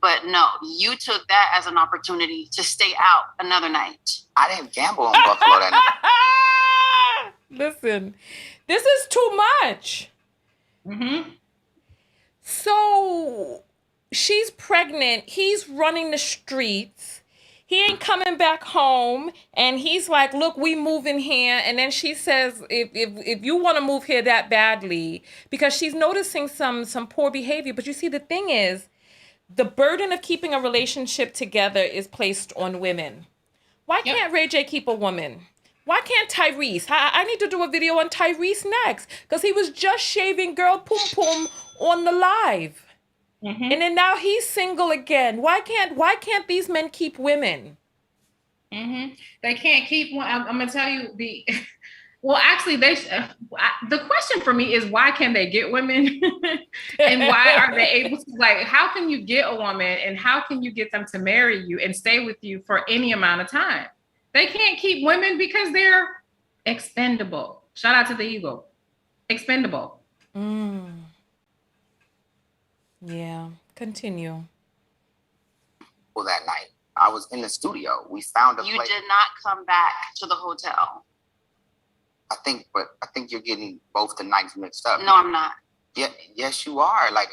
But no, you took that as an opportunity to stay out another night. I didn't gamble on Buffalo that night. Listen, this is too much. Mm-hmm. So she's pregnant. He's running the streets. He ain't coming back home. And he's like, look, we moving here. And then she says, if you want to move here that badly, because she's noticing some poor behavior. But you see, the thing is, the burden of keeping a relationship together is placed on women. Why can't Ray J keep a woman? Why can't Tyrese? I need to do a video on Tyrese next because he was just shaving girl Pum Pum on the live. Mm-hmm. And then now he's single again. Why can't these men keep women? Mm-hmm. They can't keep one. I'm going to tell you well, actually, the question for me is why can they get women and why are they able to, like, how can you get a woman and how can you get them to marry you and stay with you for any amount of time? They can't keep women because they're expendable. Shout out to the Eagle. Expendable. Yeah, continue. Well, that night, I was in the studio. We found a place. You did not come back to the hotel. I think you're getting both the nights mixed up. No, I'm not. Yeah, yes, you are. Like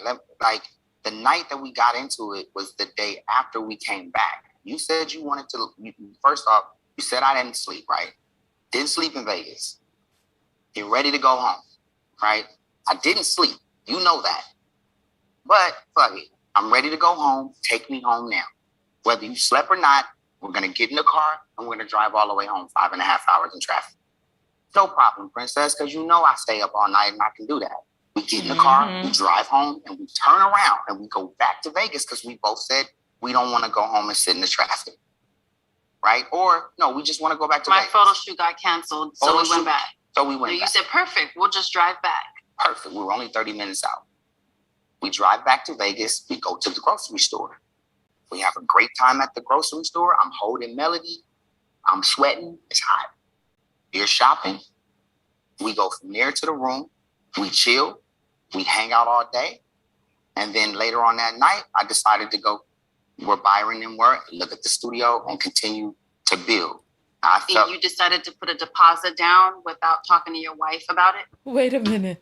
the night that we got into it was the day after we came back. You said you wanted to. First off, you said I didn't sleep, right? Didn't sleep in Vegas. You're ready to go home, right? I didn't sleep. You know that. But fuck it. I'm ready to go home. Take me home now. Whether you slept or not, we're gonna get in the car and we're gonna drive all the way home, 5.5 hours in traffic. No problem, princess, because you know I stay up all night and I can do that. We get in the car, we drive home, and we turn around and we go back to Vegas because we both said we don't want to go home and sit in the traffic. Right? Or, no, we just want to go back to Vegas. My photo shoot got canceled, so we went back. So we went back. You said, perfect, we'll just drive back. Perfect. We were only 30 minutes out. We drive back to Vegas. We go to the grocery store. We have a great time at the grocery store. I'm holding Melody. I'm sweating. It's hot. You're shopping. We go from there to the room. We chill. We hang out all day. And then later on that night, I decided to go where Byron and were, look at the studio and continue to build. And you decided to put a deposit down without talking to your wife about it? Wait a minute.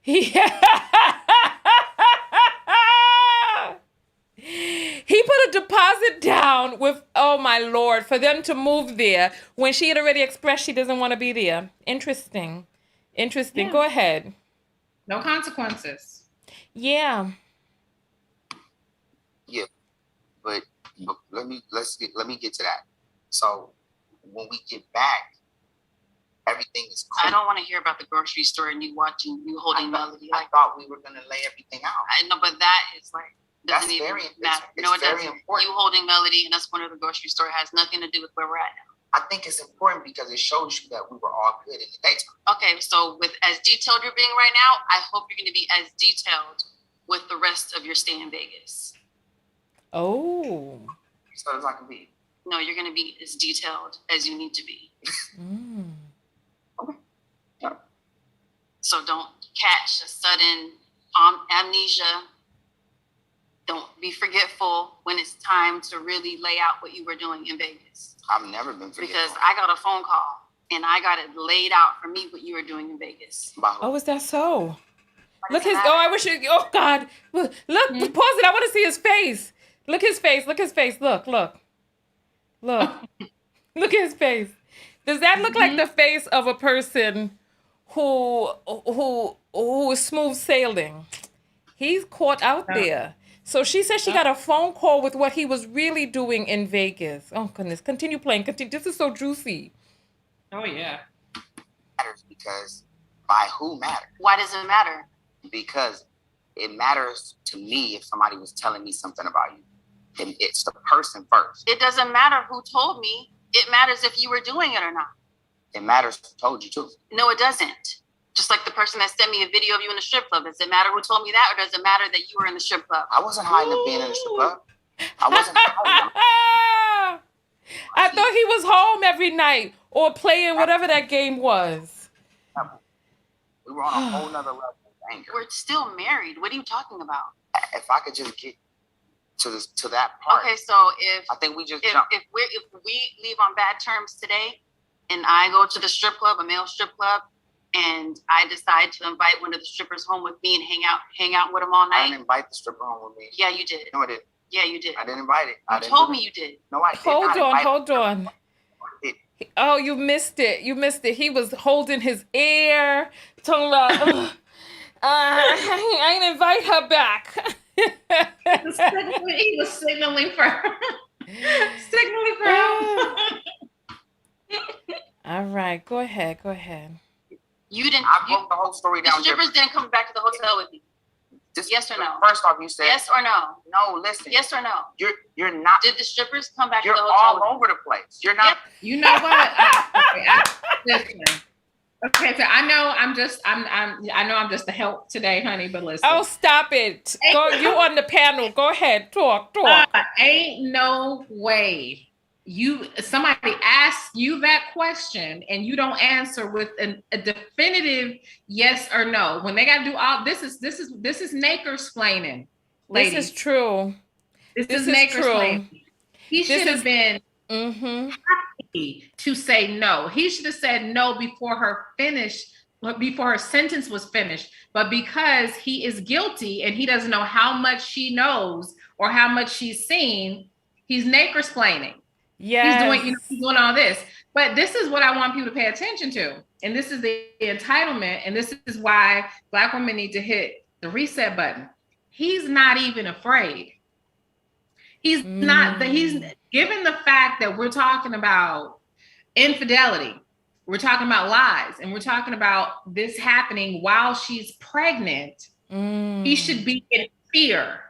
He put a deposit down with, oh my Lord, for them to move there when she had already expressed she doesn't want to be there. Interesting. Yeah. Go ahead. No consequences. Yeah. Yeah, but let me get to that. So when we get back, everything is cool. I don't want to hear about the grocery store and you holding Melody. I thought we were gonna lay everything out. I know, but that is like doesn't even matter. No, it doesn't. Important. You holding Melody and us going to the grocery store has nothing to do with where we're at now. I think it's important because it shows you that we were all good in the daytime. Okay, so with as detailed you're being right now, I hope you're going to be as detailed with the rest of your stay in Vegas. Oh. So as I can be. No, you're going to be as detailed as you need to be. Okay. Yeah. So don't catch a sudden Amnesia. Don't be forgetful when it's time to really lay out what you were doing in Vegas. I've never been forgetful. Because I got a phone call and I got it laid out for me what you were doing in Vegas. Oh, is that so? Look does it his. matter? Oh, I wish. Oh God. Look. Pause it. I want to see his face. Look his face. Look his face. Look. Look. Look. Look at his face. Does that look like the face of a person who is smooth sailing? He's caught out there. So she said she got a phone call with what he was really doing in Vegas. Oh goodness. Continue playing. Continue. This is so juicy. Oh yeah. Matters because by who matters? Why does it matter? Because it matters to me if somebody was telling me something about you. And it's the person first. It doesn't matter who told me. It matters if you were doing it or not. It matters who told you too. No, it doesn't. Just like the person that sent me a video of you in a strip club. Does it matter who told me that, or does it matter that you were in the strip club? I wasn't hiding of being in the strip club. I wasn't hiding. I thought he was home every night or playing whatever that game was. We were on a whole nother level of anger. We're still married. What are you talking about? If I could just get to that part. Okay, so if I think we just if jumped. we leave on bad terms today, and I go to the strip club, a male strip club, and I decide to invite one of the strippers home with me and hang out with them all I night. didn't invite the stripper home with me. Yeah, you did. No, I didn't. Yeah, you did. I didn't invite it. You told me you did. No, I did not invite Hold on. Oh, you missed it. You missed it. He was holding his ear, talking about, I ain't invite her back. He was signaling for her. Signaling for him. All right, go ahead. You didn't. I broke the whole story The down. strippers didn't come back to the hotel with you. Yes or no? First off, you said Yes or no? no. Listen. Yes or no? You're not. Did the strippers come back You're to the hotel? all over the place. You're not. Yep. You know what? Listen. Okay, so I know I'm just the help today, honey. But listen. Oh, stop it. Go. You on the panel. Go ahead. Talk. Ain't no way somebody asks you that question and you don't answer with a definitive yes or no. When they got to do all this is Naker-splaining, ladies. This is true. This is Naker-splaining. He should have been Mm-hmm. happy to say no. He should have said no before her sentence was finished. But because he is guilty and he doesn't know how much she knows or how much she's seen, he's Naker-splaining. Yeah. He's doing all this. But this is what I want people to pay attention to. And this is the entitlement. And this is why Black women need to hit the reset button. He's not even afraid. He's not, he's given the fact that we're talking about infidelity, we're talking about lies, and we're talking about this happening while she's pregnant. He should be in fear.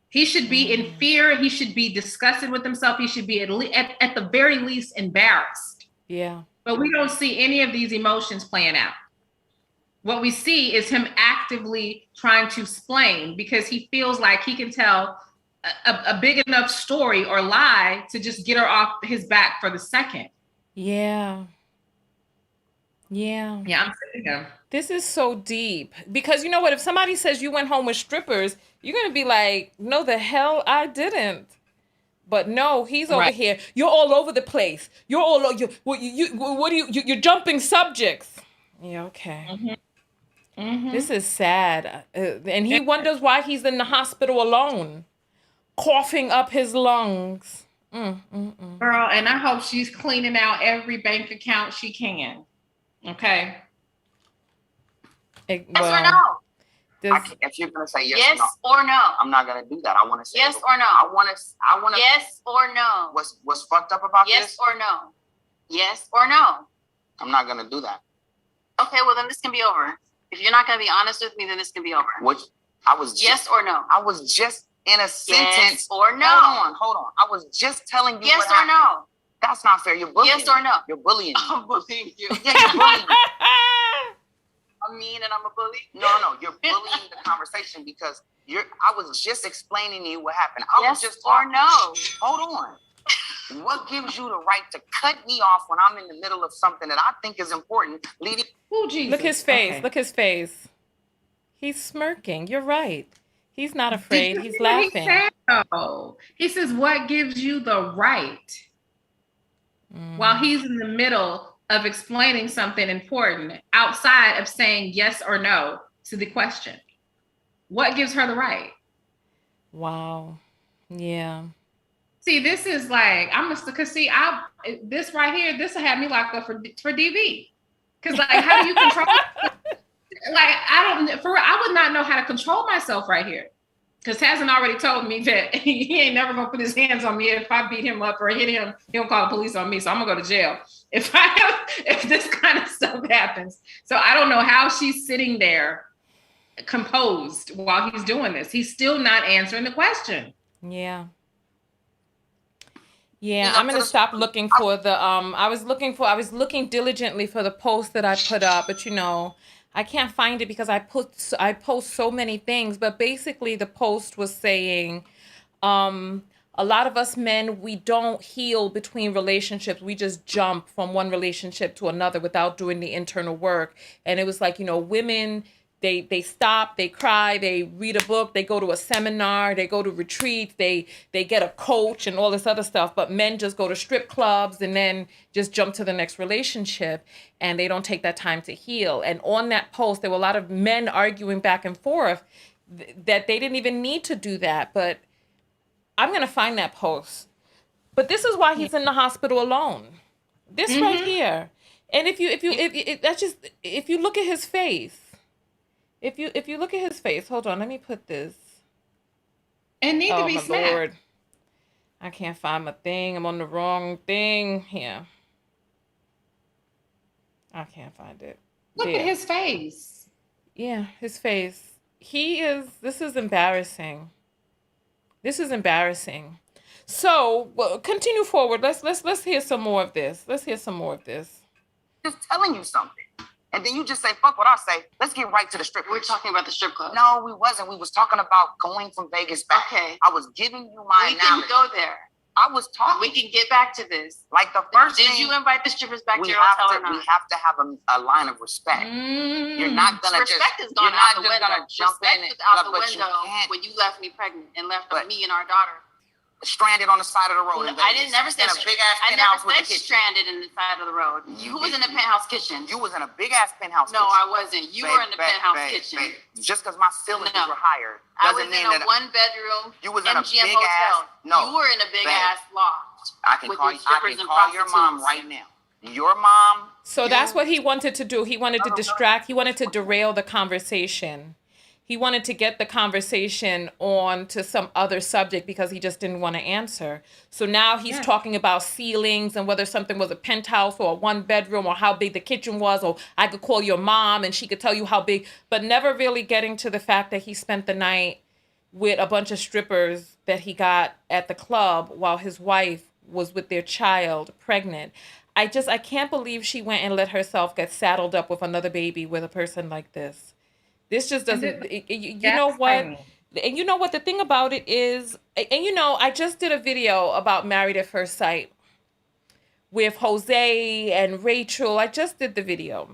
He should be in fear. He should be disgusted with himself. He should be at the very least embarrassed. Yeah. But we don't see any of these emotions playing out. What we see is him actively trying to explain because he feels like he can tell a big enough story or lie to just get her off his back for the second. Yeah. I'm sick of him. This is so deep because you know what? If somebody says you went home with strippers, you're going to be like, no, the hell I didn't. But no, he's over here. You're all over the place. You're all you're jumping subjects. Yeah. Okay. This is sad. And he wonders why he's in the hospital alone, coughing up his lungs. Girl, and I hope she's cleaning out every bank account she can. Okay. Yes or no? If you're gonna say yes or no, I'm not gonna do that. I want to say yes or no. I want to. Yes or no. What's fucked up about yes this? Yes or no. Yes or no. I'm not gonna do that. Okay, well then this can be over. If you're not gonna be honest with me, then this can be over. Which I was. Yes or no. I was just in a sentence. Yes or no. Hold on. I was just telling you. Yes or no. That's not fair. You're bullying. Yes or no. You're bullying. I'm bullying you. Yeah, you're bullying. I'm mean and I'm a bully. No, you're bullying the conversation because I was just explaining to you what happened. I was just or no. Hold on. What gives you the right to cut me off when I'm in the middle of something that I think is important? Oh, Jesus. Look his face. Okay. Look his face. He's smirking. You're right. He's not Did afraid. you He's hear what he laughing. said? Oh, he says, "What gives you the right?" While he's in the middle of explaining something important outside of saying yes or no to the question. What gives her the right? Wow. Yeah. See, this is like because this right here, this will have me locked up for DV. Because like, how do you control? Like, I would not know how to control myself right here. Because Tazan already told me that he ain't never gonna put his hands on me. If I beat him up or hit him, he'll call the police on me. So I'm gonna go to jail if this kind of stuff happens. So I don't know how she's sitting there composed while he's doing this. He's still not answering the question. Yeah. Yeah, I'm gonna stop looking for the I was looking diligently for the post that I put up, but I can't find it because I post so many things. But basically the post was saying, a lot of us men, we don't heal between relationships. We just jump from one relationship to another without doing the internal work. And it was like, women, they stop, they cry, they read a book, they go to a seminar, they go to retreats, they get a coach and all this other stuff. But men just go to strip clubs and then just jump to the next relationship, and they don't take that time to heal. And on that post, there were a lot of men arguing back and forth that they didn't even need to do that. But I'm going to find that post. But this is why he's in the hospital alone. This right here. And if you look at his face, if you look at his face, hold on, let me put this. It needs to be my snapped. Lord. I can't find my thing. I'm on the wrong thing here. I can't find it. Look at his face. Yeah, his face. This is embarrassing. This is embarrassing. So, continue forward. Let's hear some more of this. Just telling you something. And then you just say, fuck what I say. Let's get right to the strip. We're talking about the strip club. No, we wasn't. We was talking about going from Vegas back. Okay. I was giving you my We can analogy. go there. I was talking. We can get back to this. Like the first Did thing, you invite the strippers back to we your hotel or have to, not? we have to have a line of respect. You're not gonna Respect is just, gone you're out not the just window. gonna jump Respect in is and out the but you window can't when you left me pregnant and left But- me and our daughter. stranded on the side of the road. in I Vegas. didn't never say in a big ass I never penthouse with a said kitchen. stranded in the side of the road. Who was in the penthouse kitchen? You was in a big ass penthouse. No, kitchen. I wasn't. You were in the penthouse kitchen. Just because my ceilings No. were higher I was doesn't in mean a that one bedroom you was in a MGM big hotel. ass. No, You were in a big babe. ass loft. I can with call your you. I strippers can and call your mom prostitutes. right now. Your mom. So that's what he wanted to do. He wanted to distract. He wanted to derail the conversation. He wanted to get the conversation on to some other subject because he just didn't want to answer. So now he's talking about ceilings and whether something was a penthouse or a one bedroom or how big the kitchen was, or I could call your mom and she could tell you how big, but never really getting to the fact that he spent the night with a bunch of strippers that he got at the club while his wife was with their child pregnant. I can't believe she went and let herself get saddled up with another baby with a person like this. This just doesn't, you know what? And you know what the thing about it is, and I just did a video about Married at First Sight with Jose and Rachel. I just did the video.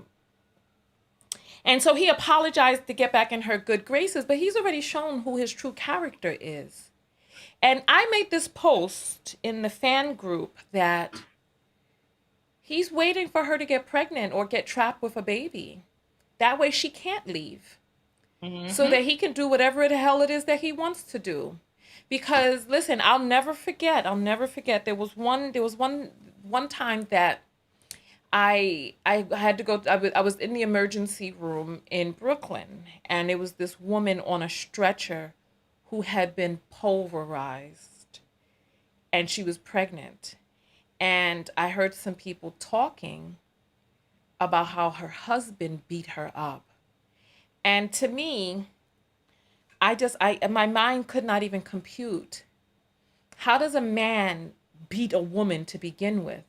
And so he apologized to get back in her good graces, but he's already shown who his true character is. And I made this post in the fan group that he's waiting for her to get pregnant or get trapped with a baby. That way she can't leave. So that he can do whatever the hell it is that he wants to do. Because listen, I'll never forget. There was one time that I had to go. I was in the emergency room in Brooklyn, and it was this woman on a stretcher who had been pulverized, and she was pregnant. And I heard some people talking about how her husband beat her up. And to me, my mind could not even compute. How does a man beat a woman to begin with?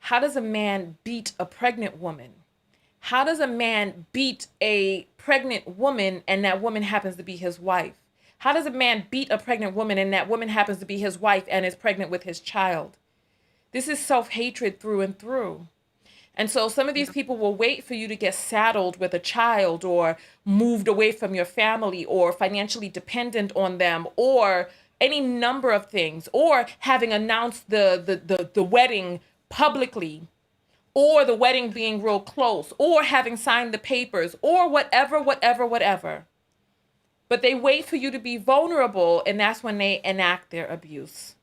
How does a man beat a pregnant woman? How does a man beat a pregnant woman and that woman happens to be his wife? How does a man beat a pregnant woman and that woman happens to be his wife and is pregnant with his child? This is self-hatred through and through. And so some of these people will wait for you to get saddled with a child or moved away from your family or financially dependent on them or any number of things, or having announced the wedding publicly, or the wedding being real close, or having signed the papers, or whatever. But they wait for you to be vulnerable, and that's when they enact their abuse.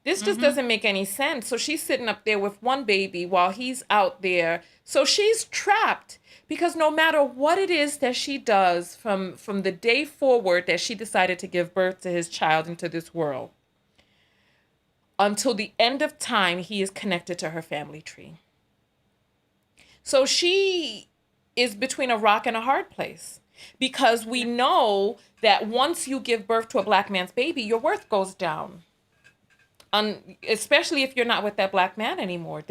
This just doesn't make any sense. So she's sitting up there with one baby while he's out there. So she's trapped because no matter what it is that she does from the day forward that she decided to give birth to his child into this world, until the end of time, he is connected to her family tree. So she is between a rock and a hard place, because we know that once you give birth to a black man's baby, your worth goes down. Especially if you're not with that black man anymore.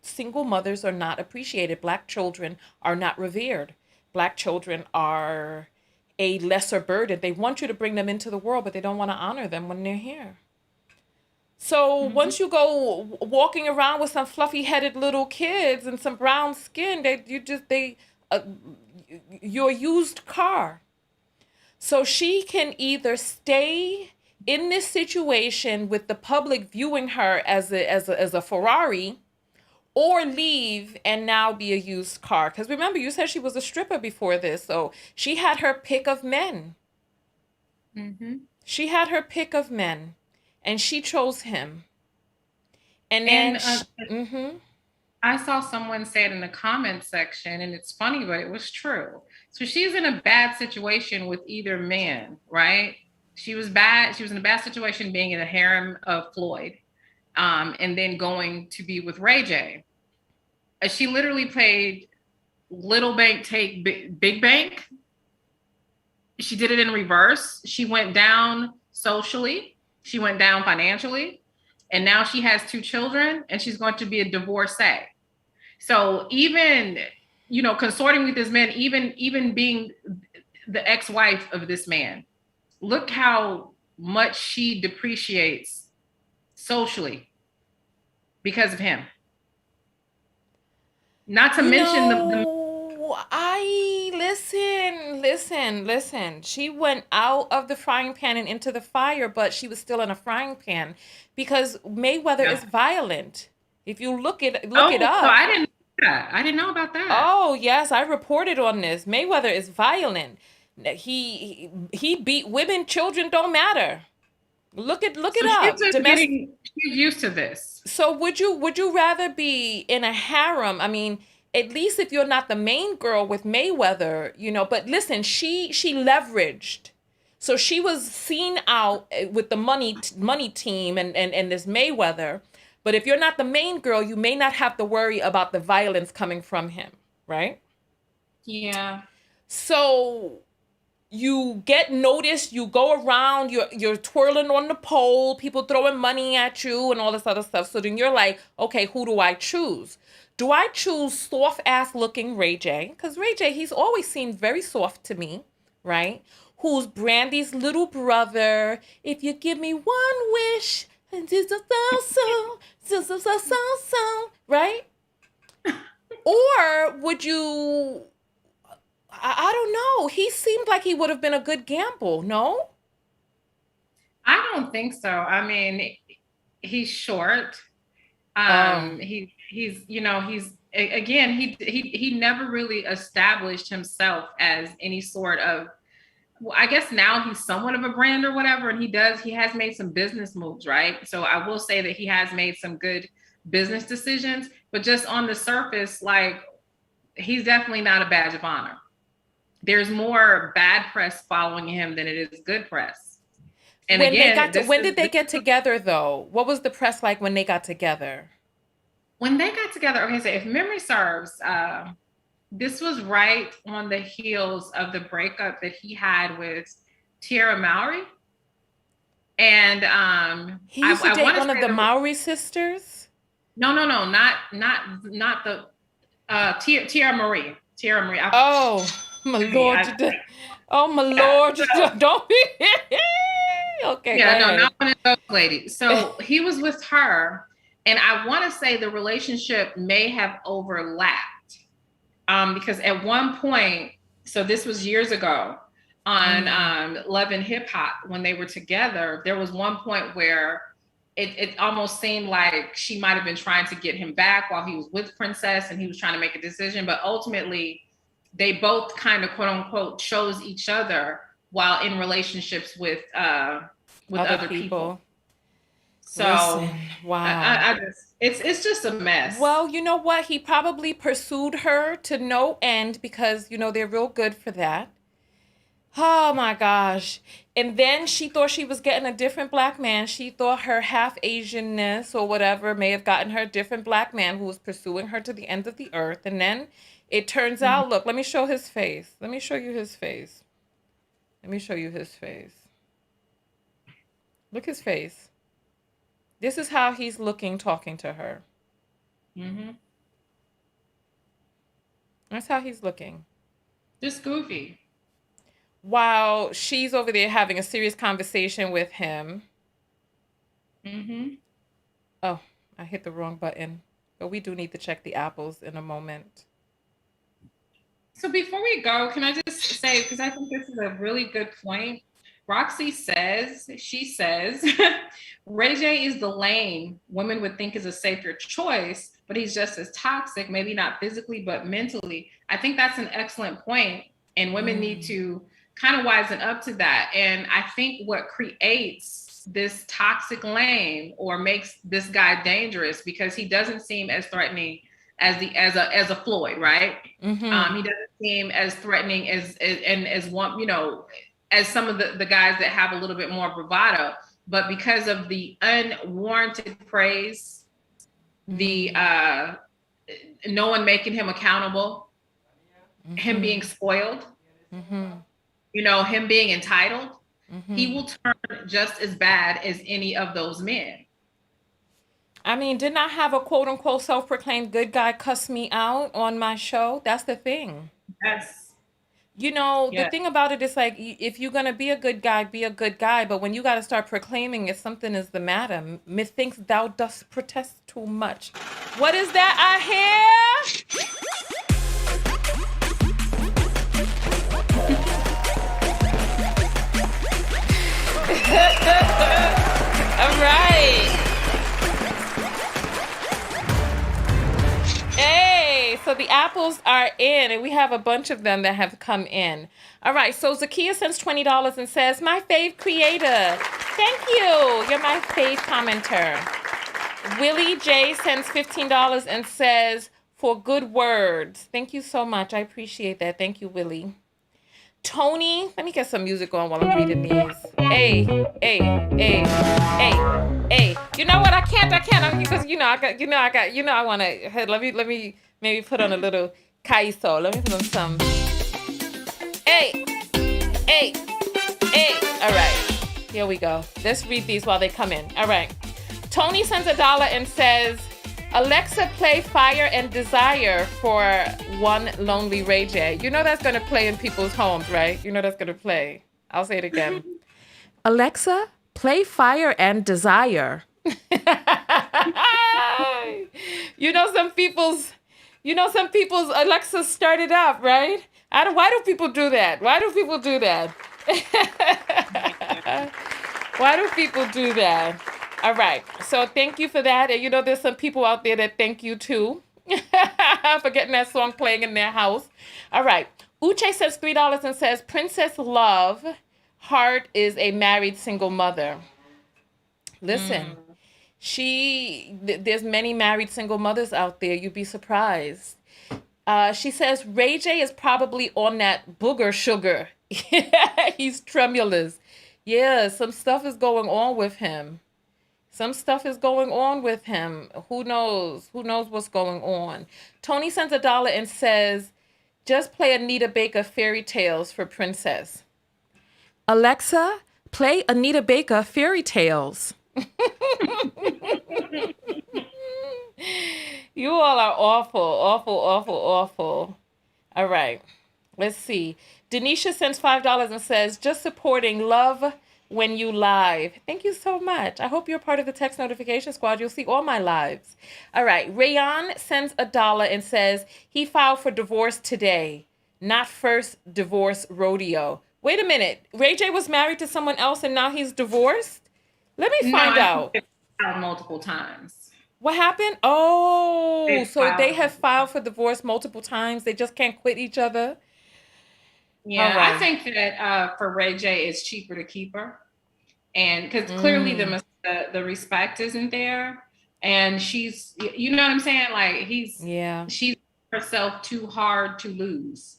Single mothers are not appreciated. Black children are not revered. Black children are a lesser burden. They want you to bring them into the world, but they don't want to honor them when they're here. So once you go walking around with some fluffy-headed little kids and some brown skin, you're a used car. So she can either stay in this situation with the public viewing her as a Ferrari, or leave and now be a used car. Because remember, you said she was a stripper before this, so she had her pick of men. She had her pick of men, and she chose him. And then I saw someone say it in the comments section, and it's funny, but it was true. So she's in a bad situation with either man, right? She was bad. She was in a bad situation being in a harem of Floyd, and then going to be with Ray J. She literally played Little Bank take Big Bank. She did it in reverse. She went down socially. She went down financially. And now she has 2 children, and she's going to be a divorcee. So even, consorting with this man, even being the ex-wife of this man, look how much she depreciates socially because of him. Not to mention listen. She went out of the frying pan and into the fire, but she was still in a frying pan because Mayweather is violent. If you look it up. So I didn't know that. I didn't know about that. Oh yes, I reported on this. Mayweather is violent. He beat women, children don't matter. Look it up. She's used to this. So would you rather be in a harem? I mean, at least if you're not the main girl with Mayweather, but listen, she leveraged. So she was seen out with the money team and this Mayweather. But if you're not the main girl, you may not have to worry about the violence coming from him, right? Yeah. So you get noticed, you go around, you're twirling on the pole, people throwing money at you and all this other stuff. So then you're like, okay, who do I choose? Do I choose soft-ass looking Ray J? Because Ray J, he's always seemed very soft to me, right? Who's Brandy's little brother. If you give me one wish, right? Or would you... I don't know. He seemed like he would have been a good gamble, no? I don't think so. I mean, he's short. He's he never really established himself as any sort of, well, I guess now he's somewhat of a brand or whatever, and he has made some business moves, right? So I will say that he has made some good business decisions, but just on the surface, like, he's definitely not a badge of honor. There's more bad press following him than it is good press. And when did they get together, though? What was the press like when they got together? When they got together, okay, so if memory serves, this was right on the heels of the breakup that he had with Tierra Mowry. And he used to date one of the Mowry sisters? No, not the Tierra Marie. Tierra Marie. My Lord. Lord. Don't be. Okay. Yeah, no, not one of those ladies. So he was with her. And I want to say the relationship may have overlapped because at one point, so this was years ago on Love and Hip Hop, when they were together, there was one point where it almost seemed like she might have been trying to get him back while he was with Princess and he was trying to make a decision. But ultimately, they both kind of quote unquote chose each other while in relationships with other people. So Listen, wow. I just, it's just a mess. Well, you know what? He probably pursued her to no end because, you know, they're real good for that. Oh my gosh. And then she thought she was getting a different black man. She thought her half Asianness or whatever may have gotten her a different black man who was pursuing her to the end of the earth. And then it turns out, look, let me show his face. Let me show you his face. Let me show you his face. Look his face. This is how he's looking, talking to her. Mm-hmm. That's how he's looking. Just goofy. While she's over there having a serious conversation with him. Mm-hmm. Oh, I hit the wrong button. But we do need to check the apples in a moment. So before we go, can I just say, because I think this is a really good point. Roxy says, Ray J is the lane women would think is a safer choice, but he's just as toxic, maybe not physically, but mentally. I think that's an excellent point, and women need to kind of wisen up to that. And I think what creates this toxic lane or makes this guy dangerous, because he doesn't seem as threatening as a Floyd, right? Mm-hmm. He doesn't seem as threatening as one, you know, as some of the guys that have a little bit more bravado. But because of the unwarranted praise, the no one making him accountable, him being spoiled, you know, him being entitled, he will turn just as bad as any of those men. I mean, didn't I have a quote unquote self-proclaimed good guy cuss me out on my show? That's the thing. Yes. You know, Yes. The thing about it is like, if you're going to be a good guy, be a good guy. But when you got to start proclaiming if something is the matter, methinks thou dost protest too much. What is that I hear? All right. Hey, so the apples are in, and we have a bunch of them that have come in. All right, so Zakia sends $20 and says, my fave creator. Thank you. You're my fave commenter. Willie J sends $15 and says, for good words. Thank you so much. I appreciate that. Thank you, Willie. Tony, let me get some music on while I'm reading these. Hey. You know what? I can't because I want to. Let me maybe put on a little kaiso. Let me put on some. Hey. All right. Here we go. Let's read these while they come in. All right. Tony sends $1 and says, Alexa, play Fire and Desire for One Lonely Ray J. You know that's going to play in people's homes, right? You know that's going to play. I'll say it again. Alexa, play Fire and Desire. You know some people's Alexa started up, right? Why do people do that? Why do people do that? All right. So thank you for that. And you know, there's some people out there that thank you too for getting that song playing in their house. All right. Uche says $3 and says, Princess Love Heart is a married single mother. Listen, there's many married single mothers out there. You'd be surprised. She says, Ray J is probably on that booger sugar. He's tremulous. Yeah, some stuff is going on with him. Who knows? Who knows what's going on? Tony sends $1 and says, just play Anita Baker Fairy Tales for Princess. Alexa, play Anita Baker Fairy Tales. You all are awful. All right. Let's see. Denisha sends $5 and says, just supporting love, when you live. Thank you so much. I hope you're part of the text notification squad. You'll see all my lives. All right. Rayon sends $1 and says he filed for divorce today, not first divorce rodeo. Wait a minute. Ray J was married to someone else and now he's divorced? Let me find out. Multiple times. What happened? Oh, so filed they have filed for divorce multiple times. They just can't quit each other. Yeah, All right. I think that for Ray J, it's cheaper to keep her, and because clearly the respect isn't there, and she's, you know what I'm saying? Like she's herself too hard to lose,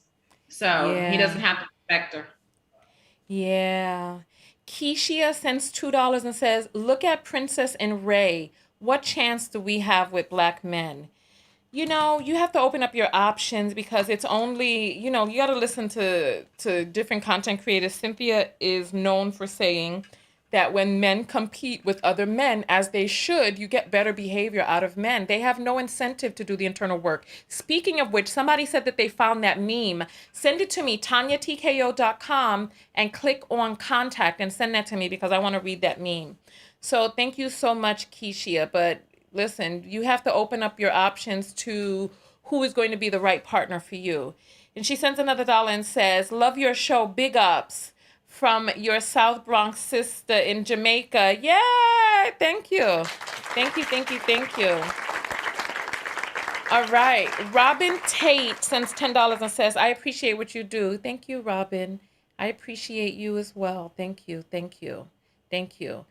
so he doesn't have to respect her. Yeah. Keishia sends $2 and says, look at Princess and Ray. What chance do we have with black men? You know, you have to open up your options because it's only, you know, you got to listen to different content creators. Cynthia is known for saying that when men compete with other men, as they should, you get better behavior out of men. They have no incentive to do the internal work. Speaking of which, somebody said that they found that meme. Send it to me, TanyaTKO.com, and click on contact and send that to me because I want to read that meme. So thank you so much, Keishia. But listen, you have to open up your options to who is going to be the right partner for you. And she sends another $1 and says, love your show, big ups from your South Bronx sister in Jamaica. Yay! Thank you. Thank you, thank you, thank you. All right. Robin Tate sends $10 and says, I appreciate what you do. Thank you, Robin. I appreciate you as well. Thank you, thank you, thank you.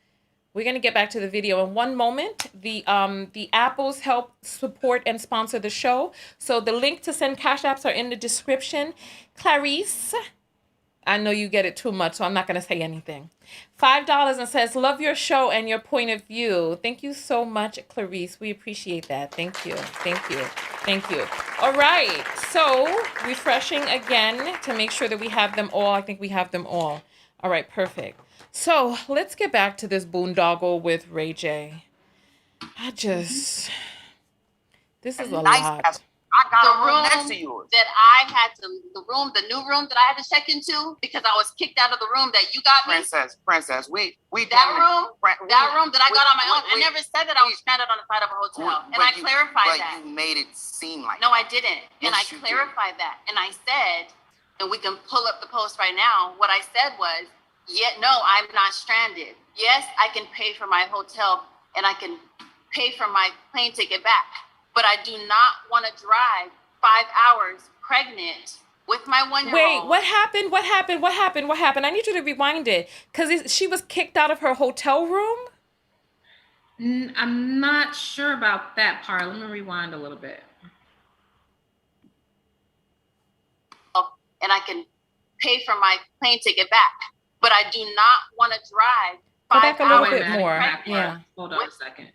We're going to get back to the video in one moment. The Apples help support and sponsor the show. So the link to send cash apps are in the description. Clarice, I know you get it too much, so I'm not going to say anything. $5 and says, love your show and your point of view. Thank you so much, Clarice. We appreciate that. Thank you. Thank you. Thank you. All right. So refreshing again to make sure that we have them all. I think we have them all. All right. Perfect. So let's get back to this boondoggle with Ray J. This is a lot. I got the a room next room to yours. that I had to, the new room that I had to check into because I was kicked out of the room that you got me. Princess, we that room that I got on my own. I never said that I was stranded on the side of a hotel, and I clarified that. But you made it seem like no, I didn't, and I Yes, you clarified that, and I said, and we can pull up the post right now. What I said was, no, I'm not stranded. Yes, I can pay for my hotel and I can pay for my plane ticket back. But I do not want to drive 5 hours pregnant with my 1-year-old. Wait, what happened? What happened? What happened? What happened? I need you to rewind it. Because she was kicked out of her hotel room? I'm not sure about that part. Let me rewind a little bit. And I can pay for my plane ticket back. But I do not want to drive 5 Go back a little hours bit more. Yeah. Hold on a second.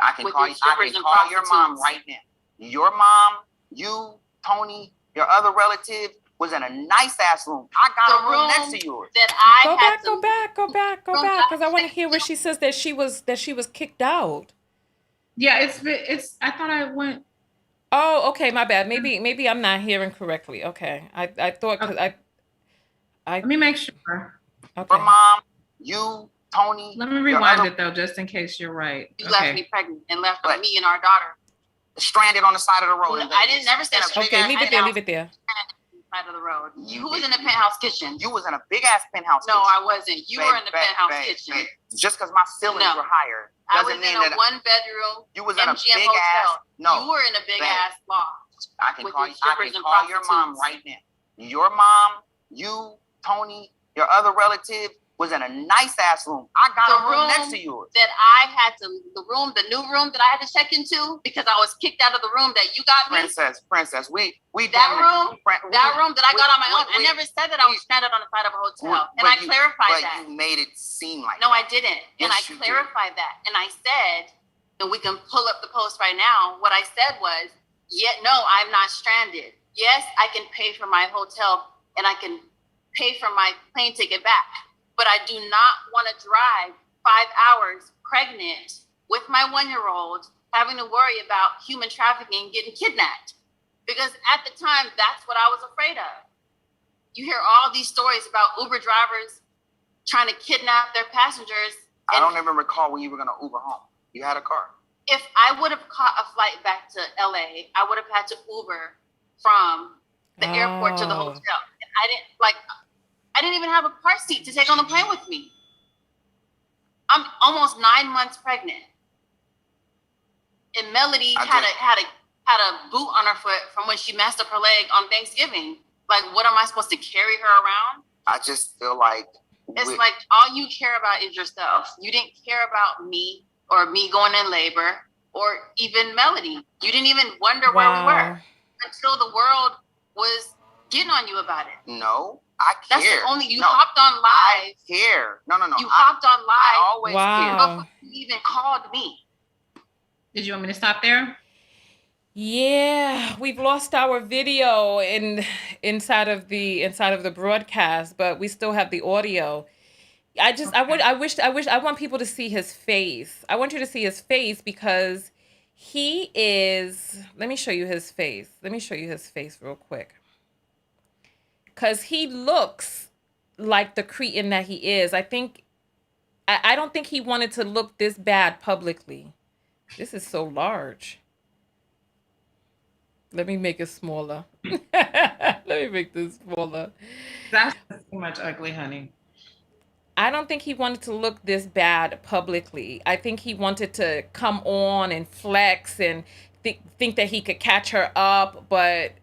I can call your mom right now. Your mom, you, Tony, your other relative was in a nice ass room. I got a room next to yours. Go back, because I want to hear where she says that she was kicked out. Yeah, it's. I thought I went. Oh, okay, my bad. Maybe I'm not hearing correctly. Okay, I thought because I. Let me make sure. Okay. Your mom, you, Tony. Let me rewind it though, just in case you're right. You left me pregnant and left me and our daughter stranded on the side of the road. I didn't never say that. Okay, leave it there. Side of the road. Who was in the penthouse kitchen? You was in a big ass penthouse kitchen. No, I wasn't. You were in the penthouse kitchen. Just because my ceilings were higher. I was in a 1-bedroom. You was in a big hotel. ass. No, you were in a big ass loft. I can call your mom right now. Your mom, you, Tony, your other relative was in a nice ass room. I got a room next to yours. That I had to, the new room that I had to check into because I was kicked out of the room that you got me. Princess, we that room that I got on my own. I never said that I was stranded on the side of a hotel, and I clarified that. But you made it seem like no, I didn't, and I clarified that, and I said, and we can pull up the post right now. What I said was, no, I'm not stranded. Yes, I can pay for my hotel and I can pay for my plane ticket back. But I do not want to drive 5 hours pregnant with my 1-year-old, having to worry about human trafficking, getting kidnapped. Because at the time, that's what I was afraid of. you hear all these stories about Uber drivers trying to kidnap their passengers. I don't even recall when you were going to Uber home. You had a car. If I would have caught a flight back to LA, I would have had to Uber from the airport to the hotel. And I didn't even have a car seat to take on the plane with me. I'm almost 9 months pregnant. And Melody had a boot on her foot from when she messed up her leg on Thanksgiving. Like, what am I supposed to carry her around? I just feel like it's like all you care about is yourself. You didn't care about me or me going in labor or even Melody. You didn't even wonder where we were until the world was getting on you about it. No, I care. That's the only, hopped on live. I care. No. You hopped on live. I always care. Before you even called me. Did you want me to stop there? Yeah, we've lost our video inside of the broadcast, but we still have the audio. I want people to see his face. I want you to see his face because he is, let me show you his face. Let me show you his face real quick. Cuz he looks like the cretin that he is. I don't think he wanted to look this bad publicly. This is so large. Let me make it smaller. Let me make this smaller. That's too much ugly, honey. I don't think he wanted to look this bad publicly. I think he wanted to come on and flex and think that he could catch her up. But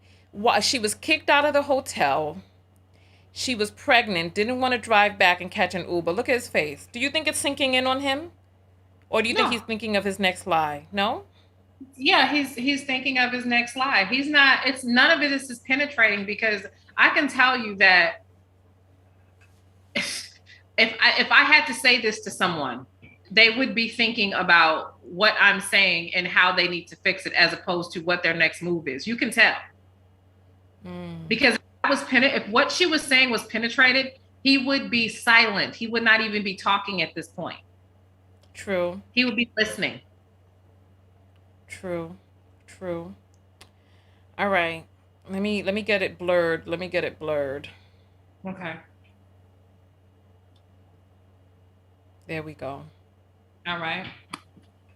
she was kicked out of the hotel. She was pregnant, didn't want to drive back and catch an Uber. Look at his face. Do you think it's sinking in on him? Or do you think he's thinking of his next lie? No? Yeah, he's thinking of his next lie. He's not, none of it is penetrating because I can tell you that if I had to say this to someone, they would be thinking about what I'm saying and how they need to fix it as opposed to what their next move is. You can tell. Because if what she was saying was penetrated, he would be silent. He would not even be talking at this point. True. He would be listening. True. All right. Let me get it blurred. Okay. There we go. All right.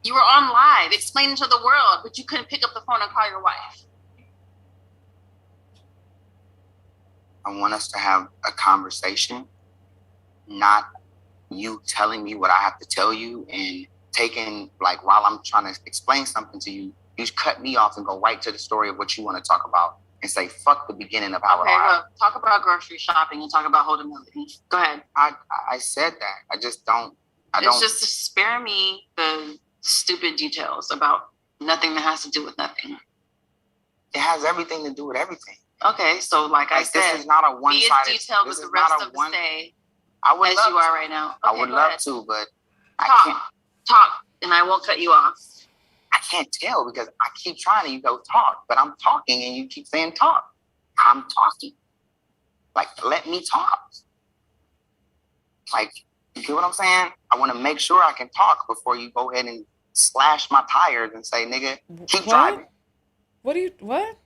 You were on live explaining to the world, but you couldn't pick up the phone and call your wife. I want us to have a conversation, not you telling me what I have to tell you and taking, like, while I'm trying to explain something to you, you cut me off and go right to the story of what you want to talk about and say, fuck the beginning of how it all happened. Talk about grocery shopping and talk about holding Melody. Go ahead. I said that. I just don't. It's just to spare me the stupid details about nothing that has to do with nothing. It has everything to do with everything. Okay, so like I said, this is not a one-sided. Be as detailed with the rest of the stay as you are right now. I would love to, but I can't. Talk, and I won't cut you off. I can't tell because I keep trying to go talk, but I'm talking and you keep saying talk. I'm talking. Like, let me talk. Like, you get what I'm saying? I want to make sure I can talk before you go ahead and slash my tires and say, nigga, keep driving. What?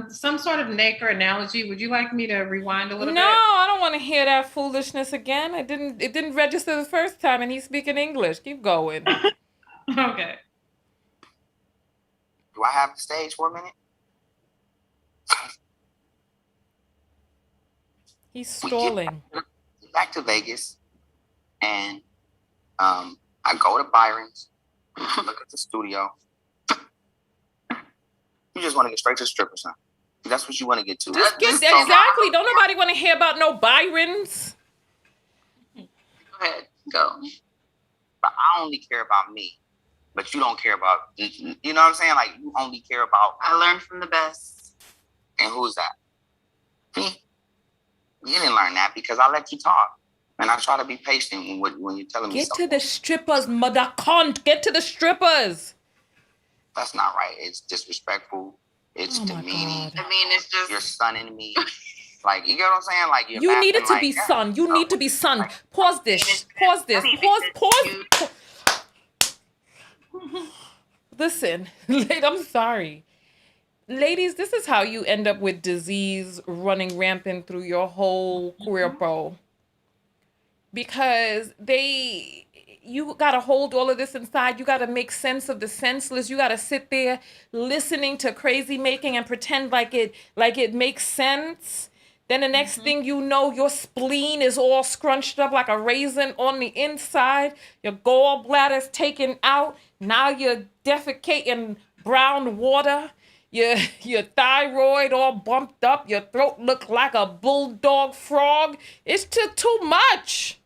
Some sort of neck or analogy. Would you like me to rewind a little bit? No, I don't want to hear that foolishness again. It didn't register the first time, and he's speaking English. Keep going. Okay. Do I have the stage for a minute? He's stalling. Back to Vegas, and I go to Byron's, look at the studio. You just want to get straight to the strip or something. That's what you want to get to. Exactly. Don't nobody want to hear about no Byrons. Go ahead. Go. But I only care about me. But you don't care about, you know what I'm saying? Like, you only care about. I learned from the best. And who's that? Me. You didn't learn that because I let you talk. And I try to be patient when you're telling me something. Get to the strippers, mother cunt. Get to the strippers. That's not right. It's disrespectful. It's demeaning. I mean, it's just. You're sunning me. Like, you get what I'm saying? Like, you needed to be son. You need to be son. Pause this. Pause. Listen, I'm sorry. ladies, this is how you end up with disease running rampant through your whole cuerpo. Because you got to hold all of this inside. You got to make sense of the senseless. You got to sit there listening to crazy making and pretend like it makes sense. Then the next thing you know, your spleen is all scrunched up like a raisin on the inside. Your gallbladder's taken out. Now you're defecating brown water. Your thyroid all bumped up. Your throat look like a bulldog frog. It's just too much.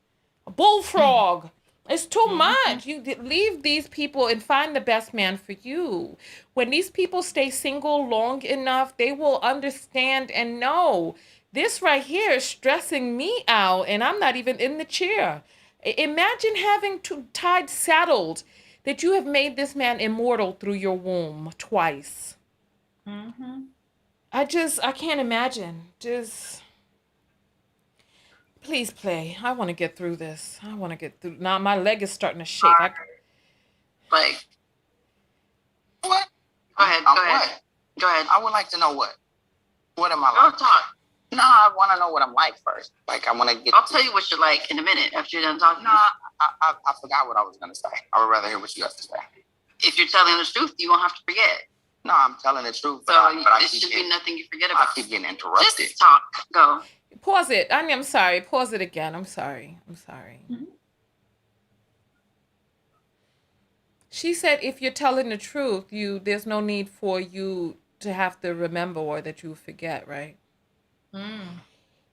A bullfrog. It's too much. You leave these people and find the best man for you. When these people stay single long enough, they will understand and know this right here is stressing me out and I'm not even in the chair. Imagine having to tied saddled that you have made this man immortal through your womb twice. I can't imagine. Please play. I want to get through this. I want to get through. Now my leg is starting to shake. Like, What? go ahead. What? Go ahead. I would like to know what. What am I Don't like? talk. No, I want to know what I'm like first. Like, I want to get. I'll tell you what you're like in a minute after you're done talking. No, I forgot what I was gonna say. I would rather hear what you have to say. If you're telling the truth, you won't have to forget. No, I'm telling the truth. So but I it keep should be getting, nothing you forget I about. keep getting interrupted. Just talk. Go. Pause it. I'm sorry. Pause it again. I'm sorry. She said if you're telling the truth, there's no need for you to have to remember or that you forget, right?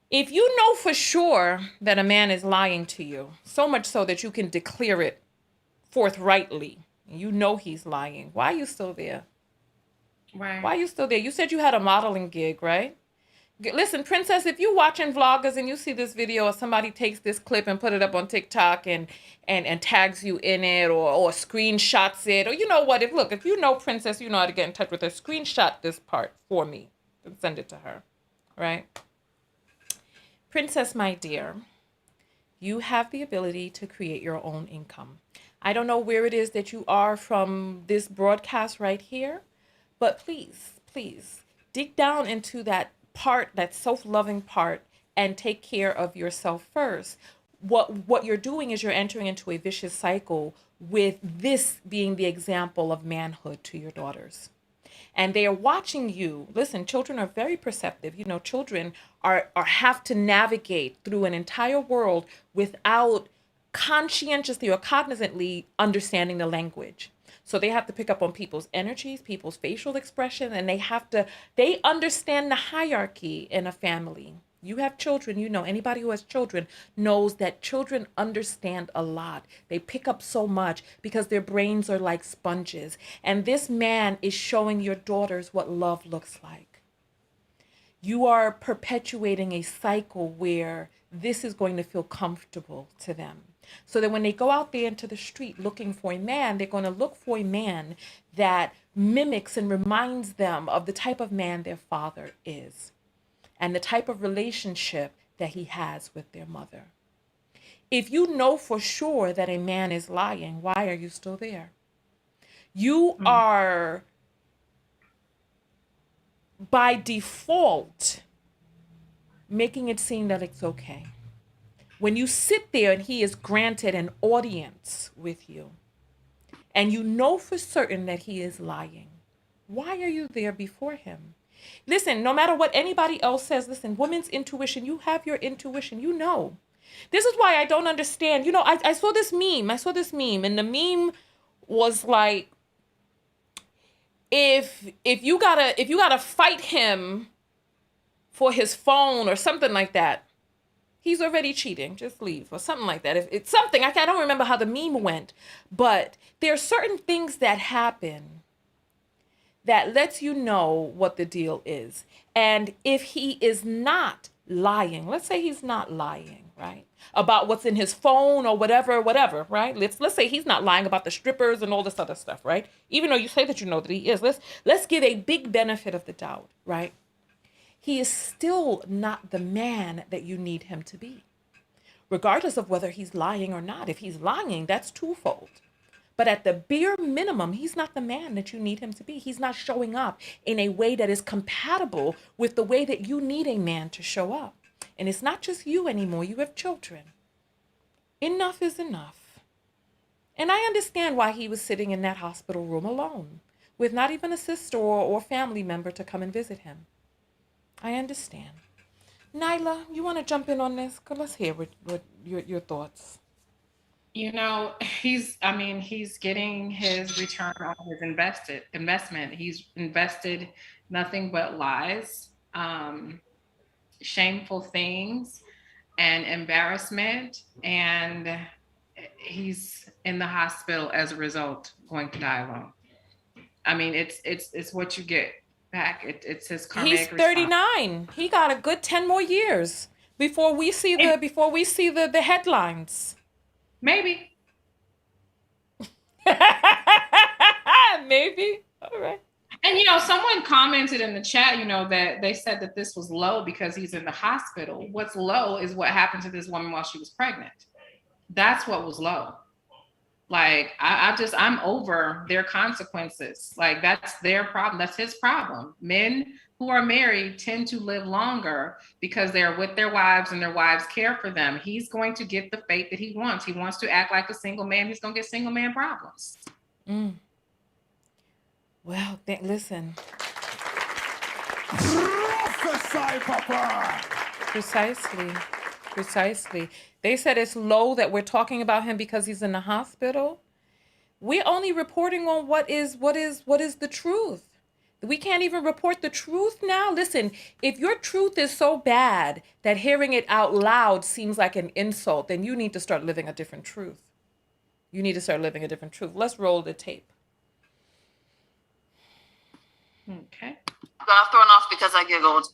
If you know for sure that a man is lying to you, so much so that you can declare it forthrightly, you know he's lying, why are you still there? Right. Why are you still there? You said you had a modeling gig, right? Listen, Princess, if you watching vloggers and you see this video or somebody takes this clip and put it up on TikTok and tags you in it or screenshots it, or you know what, if you know Princess, you know how to get in touch with her, screenshot this part for me and send it to her, right? Princess, my dear, you have the ability to create your own income. I don't know where it is that you are from this broadcast right here, but please dig down into that part, that self-loving part, and take care of yourself first. What you're doing is you're entering into a vicious cycle with this being the example of manhood to your daughters. And they are watching you. Listen, children are very perceptive. You know, children have to navigate through an entire world without conscientiously or cognizantly understanding the language. So they have to pick up on people's energies, people's facial expression, and they understand the hierarchy in a family. You have children, you know, anybody who has children knows that children understand a lot. They pick up so much because their brains are like sponges. And this man is showing your daughters what love looks like. You are perpetuating a cycle where this is going to feel comfortable to them. So that when they go out there into the street looking for a man, they're going to look for a man that mimics and reminds them of the type of man their father is and the type of relationship that he has with their mother. If you know for sure that a man is lying, why are you still there? You are, by default, making it seem that it's okay. When you sit there and he is granted an audience with you, and you know for certain that he is lying, why are you there before him? Listen, no matter what anybody else says, listen, women's intuition, you have your intuition, you know. This is why I don't understand. You know, I saw this meme, and the meme was like, if you gotta fight him for his phone or something like that, he's already cheating, just leave, or something like that. If it's something, I don't remember how the meme went, but there are certain things that happen that lets you know what the deal is. And if he is not lying, let's say he's not lying, right, about what's in his phone or whatever, right? Let's say he's not lying about the strippers and all this other stuff, right? Even though you say that you know that he is, let's give a big benefit of the doubt, right? He is still not the man that you need him to be, regardless of whether he's lying or not. If he's lying, that's twofold. But at the bare minimum, he's not the man that you need him to be. He's not showing up in a way that is compatible with the way that you need a man to show up. And it's not just you anymore. You have children. Enough is enough. And I understand why he was sitting in that hospital room alone, with not even a sister or family member to come and visit him. I understand. Nyla, you want to jump in on this? Let's hear what your thoughts. You know, he's getting his return on his investment. He's invested nothing but lies, shameful things, and embarrassment, and he's in the hospital as a result, going to die alone. I mean, it's what you get back. It's his karmic. He's 39. He got a good 10 more years before we see the headlines. Maybe. Maybe. All right. And someone commented in the chat, that they said that this was low because he's in the hospital. What's low is what happened to this woman while she was pregnant. That's what was low. Like, I'm over their consequences. Like, that's their problem. That's his problem. Men who are married tend to live longer because they're with their wives and their wives care for them. He's going to get the fate that he wants. He wants to act like a single man. He's going to get single man problems. Well, listen. Prophesy, Papa. Precisely. They said it's low that we're talking about him because he's in the hospital. We're only reporting on what is the truth. We can't even report the truth now. Listen, if your truth is so bad that hearing it out loud seems like an insult, then you need to start living a different truth. Let's roll the tape. Okay. I got thrown off because I giggled.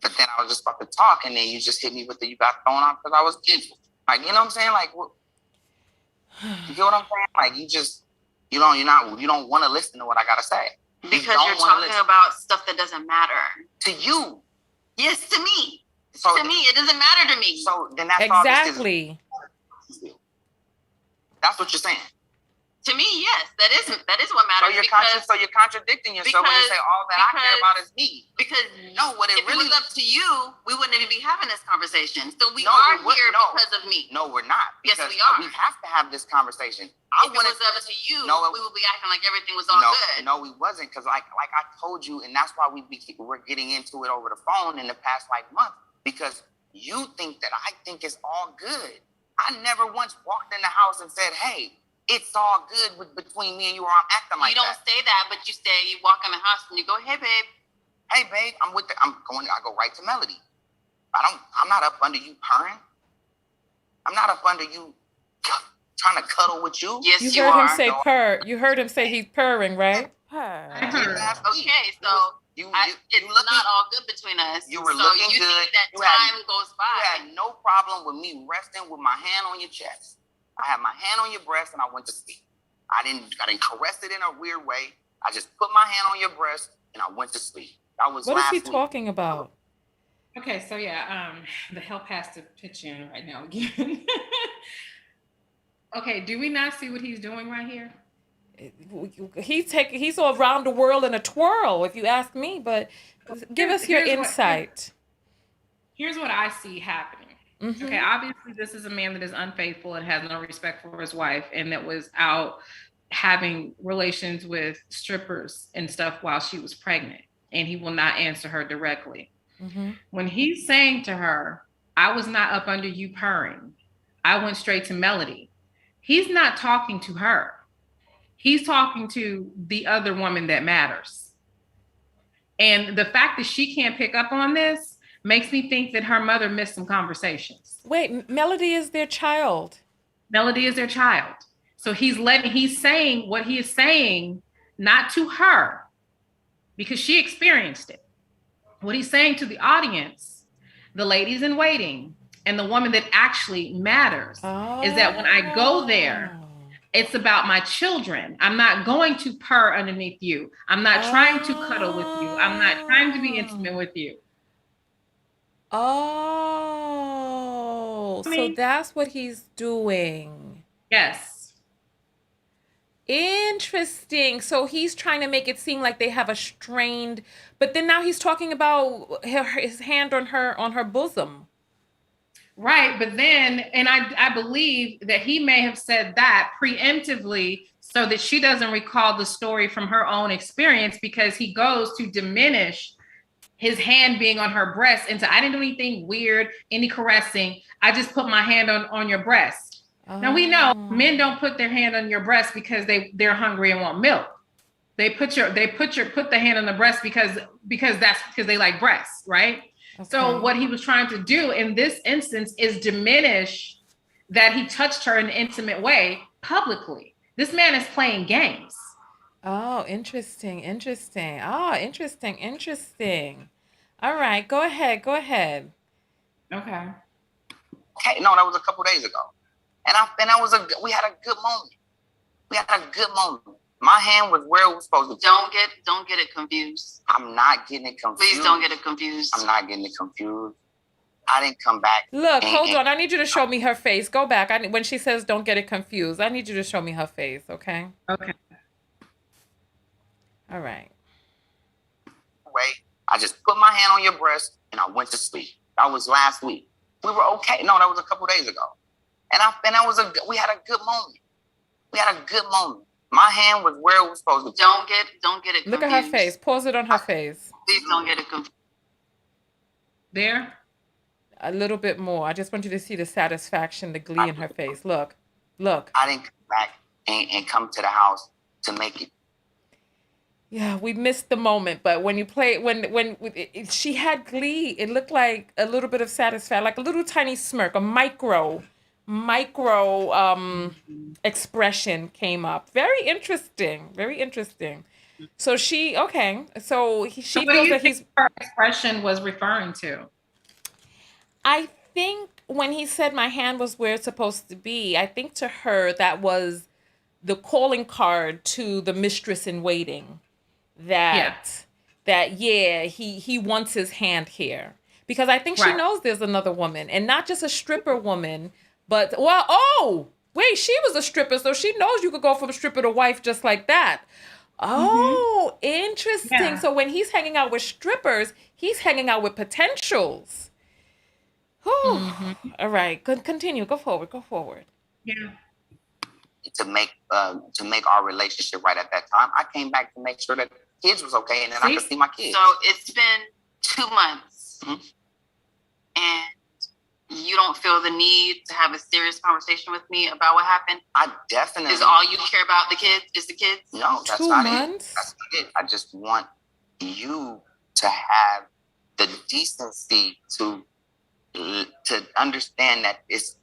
But then I was just about to talk, and then you just hit me with you got thrown off because I was giggling. Like, you know what I'm saying? Like, what? You get what I'm saying? Like, you don't want to listen to what I gotta say. Because you're talking about stuff that doesn't matter. To you. Yes, to me. So, to me, it doesn't matter to me. So then that's exactly. That's what you're saying. To me, yes, that is what matters. So you're contradicting yourself when you say all that I care about is me. Because if it was up to you, we wouldn't even be having this conversation. So we are here because of me. No, we're not. Yes, we are. We have to have this conversation. If it was up to you, we would be acting like everything was all good. No, we wasn't, because like I told you, and that's why we're getting into it over the phone in the past month, because you think that I think it's all good. I never once walked in the house and said, hey, it's all good between me and you, or I'm acting like that. You don't say that, but you walk in the house and you go, hey, babe. Hey, babe, I go right to Melody. I'm not up under you purring. I'm not up under you trying to cuddle with you. Yes, you heard him say purr. You heard him say he's purring, right? Purr. Okay, so it's not all good between us. You were looking good. Think that time goes by. You had no problem with me resting with my hand on your chest. I had my hand on your breast and I went to sleep. I didn't caress it in a weird way. I just put my hand on your breast and I went to sleep. That was what is he week. talking about? Okay, so the help has to pitch in right now again. Okay, do we not see what he's doing right here? He's all around the world in a twirl, if you ask me. But give us your insight. Here's what I see happening. Mm-hmm. Okay, obviously this is a man that is unfaithful and has no respect for his wife, and that was out having relations with strippers and stuff while she was pregnant, and he will not answer her directly. Mm-hmm. When he's saying to her, I was not up under you purring, I went straight to Melody, he's not talking to her. He's talking to the other woman that matters. And the fact that she can't pick up on this makes me think that her mother missed some conversations. Wait, Melody is their child. Melody is their child. So he's saying what he is saying, not to her, because she experienced it. What he's saying to the audience, the ladies in waiting, and the woman that actually matters is that when I go there, it's about my children. I'm not going to purr underneath you. I'm not trying to cuddle with you. I'm not trying to be intimate with you. Oh, Oh, so that's what he's doing. Yes. Interesting. So he's trying to make it seem like they have a strained, but then now he's talking about his hand on her bosom. Right, but then, and I believe that he may have said that preemptively so that she doesn't recall the story from her own experience, because he goes to diminish his hand being on her breast into, I didn't do anything weird, any caressing. I just put my hand on your breast. Oh. Now we know men don't put their hand on your breast because they're hungry and want milk. They put the hand on the breast because they like breasts, right? Okay. So what he was trying to do in this instance is diminish that he touched her in an intimate way publicly. This man is playing games. Oh, interesting. Oh, interesting. All right, go ahead. Okay. Okay, no, that was a couple days ago. We had a good moment. My hand was where it was supposed to be. Don't get it confused. I'm not getting it confused. Please don't get it confused. I'm not getting it confused. I didn't come back. Look, hold on. I need you to show me her face. Go back. When she says don't get it confused, I need you to show me her face, okay? Okay. All right. Wait, I just put my hand on your breast and I went to sleep. That was last week. We were okay. No, that was a couple days ago. We had a good moment. My hand was where it was supposed to be. Don't get it confused. Look at her face. Pause it on her face. Please don't get it confused. There? A little bit more. I just want you to see the satisfaction, the glee in her face. Look. I didn't come back and come to the house to make it. Yeah, we missed the moment, but when you play, when she had glee, it looked like a little bit of satisfaction, like a little tiny smirk, a micro expression came up. Very interesting. So she feels that her expression was referring to. I think when he said my hand was where it's supposed to be, I think to her that was the calling card to the mistress in waiting. He wants his hand here. Because I think she knows there's another woman, and not just a stripper woman, but, she was a stripper, so she knows you could go from stripper to wife just like that. Oh, interesting. Yeah. So when he's hanging out with strippers, he's hanging out with potentials. All right, continue. Go forward. Yeah. To make our relationship right at that time, I came back to make sure that the kids was okay, and then I could see my kids. So it's been 2 months, and you don't feel the need to have a serious conversation with me about what happened? I definitely. Is all you care about the kids? Is the kids? No, that's 2 not months? it. That's not it. I just want you to have the decency to understand that it's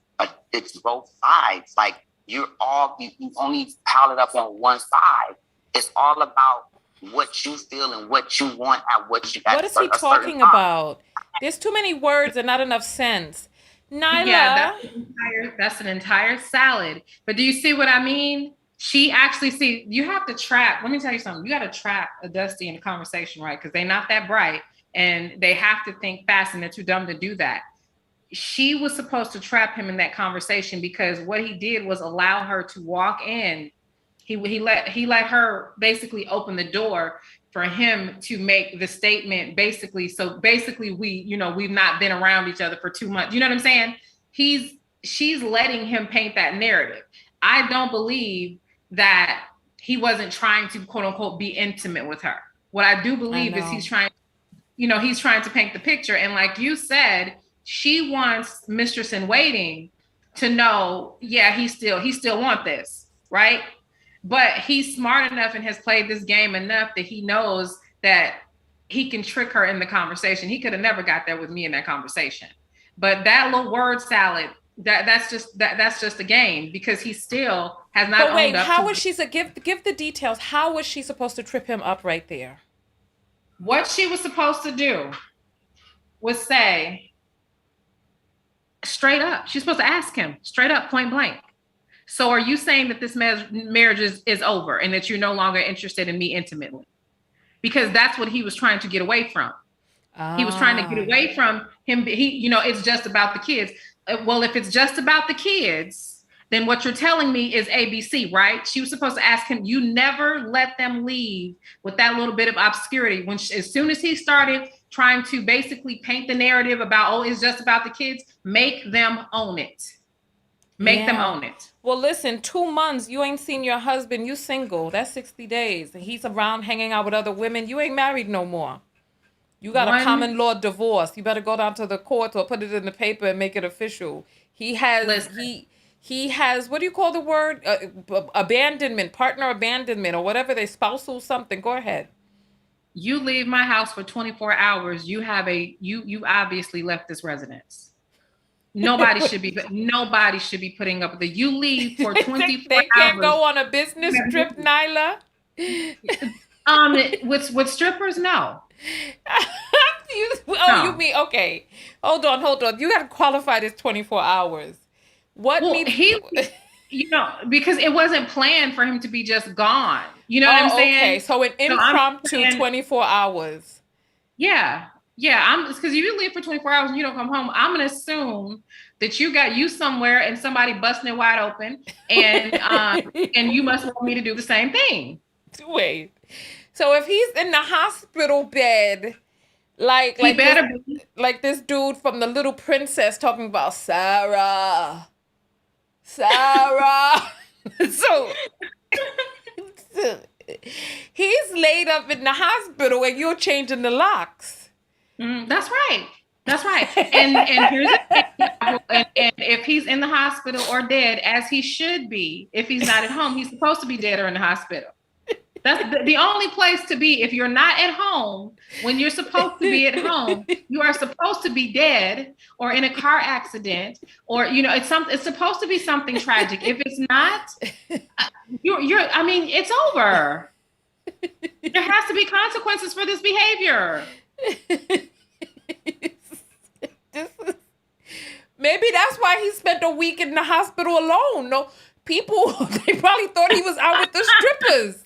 both sides. Like you only piled it up on one side. It's all about what you feel and what you want at what you got. What is he talking about? There's too many words and not enough sense. Nyla. Yeah, that's an entire salad. But do you see what I mean? She actually you have to trap. Let me tell you something. You got to trap a Dusty in a conversation, right? Because they're not that bright and they have to think fast and they're too dumb to do that. She was supposed to trap him in that conversation because what he did was allow her to walk in. He let her basically open the door for him to make the statement basically. So basically we've not been around each other for 2 months. You know what I'm saying? She's letting him paint that narrative. I don't believe that he wasn't trying to quote unquote be intimate with her. What I do believe is he's trying to paint the picture. And like you said, she wants mistress in waiting to know, he still want this, right? But he's smart enough and has played this game enough that he knows that he can trick her in the conversation. He could have never got there with me in that conversation. But that little word salad, that's just a game because he still has not. But wait, how was she? Give the details. How was she supposed to trip him up right there? What she was supposed to do was say straight up. She's supposed to ask him straight up, point blank. So are you saying that this marriage is over and that you're no longer interested in me intimately? Because that's what he was trying to get away from. He was trying to get away from him. It's just about the kids. well, if it's just about the kids, then what you're telling me is ABC, right? She was supposed to ask him. You never let them leave with that little bit of obscurity. As soon as he started trying to basically paint the narrative about, oh, it's just about the kids, make them own it. Make them own it. Well, listen, 2 months, you ain't seen your husband, you single. That's 60 days. He's around hanging out with other women. You ain't married no more. You got a common law divorce. You better go down to the court or put it in the paper and make it official. He has, he has, what do you call the word? Abandonment, partner abandonment, or whatever, they spousal something. Go ahead. You leave my house for 24 hours. You obviously left this residence. Nobody should be putting up with it. You leave for 24 hours. They can't go on a business trip, Nyla. With strippers, no. No. You mean, okay. Hold on. You got to qualify this 24 hours. Because it wasn't planned for him to be just gone. You know what I'm saying? Okay, so an impromptu 24 hours. Yeah. Because you leave for 24 hours and you don't come home. I'm gonna assume that you got you somewhere and somebody busting it wide open, and and you must want me to do the same thing. Wait. So if he's in the hospital bed, like this dude from The Little Princess talking about Sarah. So he's laid up in the hospital and you're changing the locks. That's right. And here's the thing. And if he's in the hospital or dead, as he should be, if he's not at home, he's supposed to be dead or in the hospital. That's the only place to be. If you're not at home, when you're supposed to be at home, you are supposed to be dead or in a car accident, or it's supposed to be something tragic. If it's not, it's over. There has to be consequences for this behavior. Maybe that's why he spent a week in the hospital alone. No, people, they probably thought he was out with the strippers.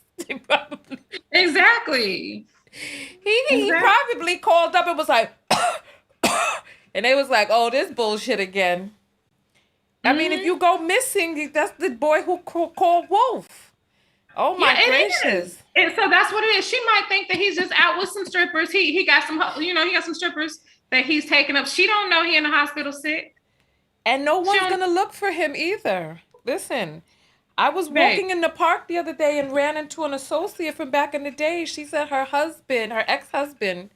Exactly. He probably called up and was like, and they was like, oh, this bullshit again. I mean, if you go missing, that's the boy who called Wolf. Oh my gracious. And so that's what it is. She might think that he's just out with some strippers. He got some, he got some strippers that he's taking up. She don't know he in the hospital sick. And no one's going to look for him either. Listen, I was walking in the park the other day and ran into an associate from back in the day. She said her ex-husband,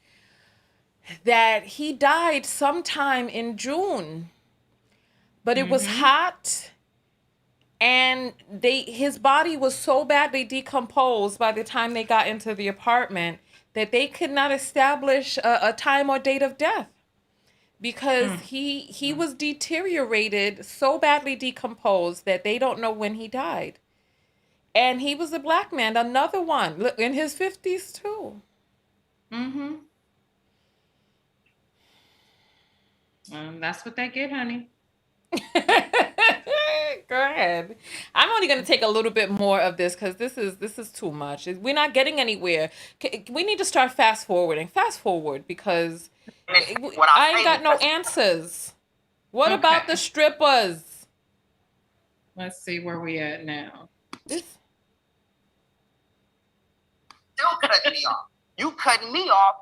that he died sometime in June. But it was hot, and his body was so badly decomposed by the time they got into the apartment that they could not establish a time or date of death. Because he was deteriorated, so badly decomposed that they don't know when he died. And he was a black man, another one, in his 50s too. That's what they get, honey. Go ahead. I'm only going to take a little bit more of this because this is too much. We're not getting anywhere. We need to start fast forward because I ain't got no answers. What about the strippers? Let's see where we at now. Still cutting me off. You cutting me off.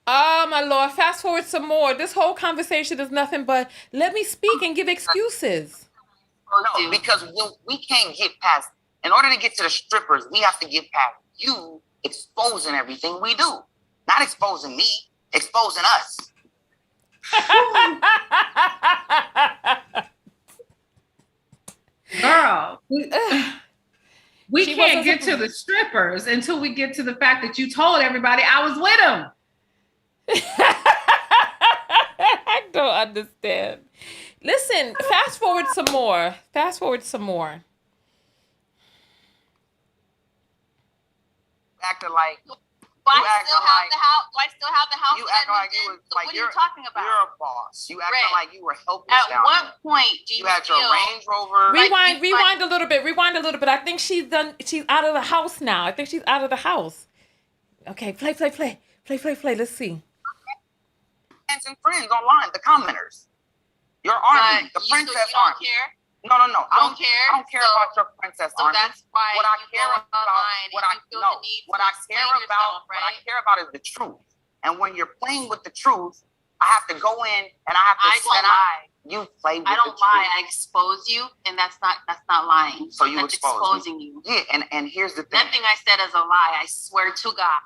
Oh, my Lord. Fast forward some more. This whole conversation is nothing but let me speak and give excuses. No, because we can't get past, in order to get to the strippers, we have to get past you exposing everything we do. Not exposing me, exposing us. Girl, we can't get to the strippers until we get to the fact that you told everybody I was with them. I don't understand. Listen, fast forward some more. Acting like Do I still have the house? You acting like you was like what are you talking about? You're a boss. You acting like you were helpless. At what point do you had feel your Range Rover? Rewind a little bit. I think she's out of the house now. Okay, play. Let's see. And friends online, the commenters. Your army, the you princess don't army. care. No. I don't care. I don't care about your princess So army. that's why What I you care go about, online what and I you feel no, the need what to I explain care about, yourself, what I right? care about is the truth. And when you're playing with the truth, I have to go in and I have to. I don't lie. You play with I don't the lie. truth. I expose you, and that's not lying. So you that's expose exposing me. you. Yeah, and here's the thing. Nothing I said is a lie. I swear to God.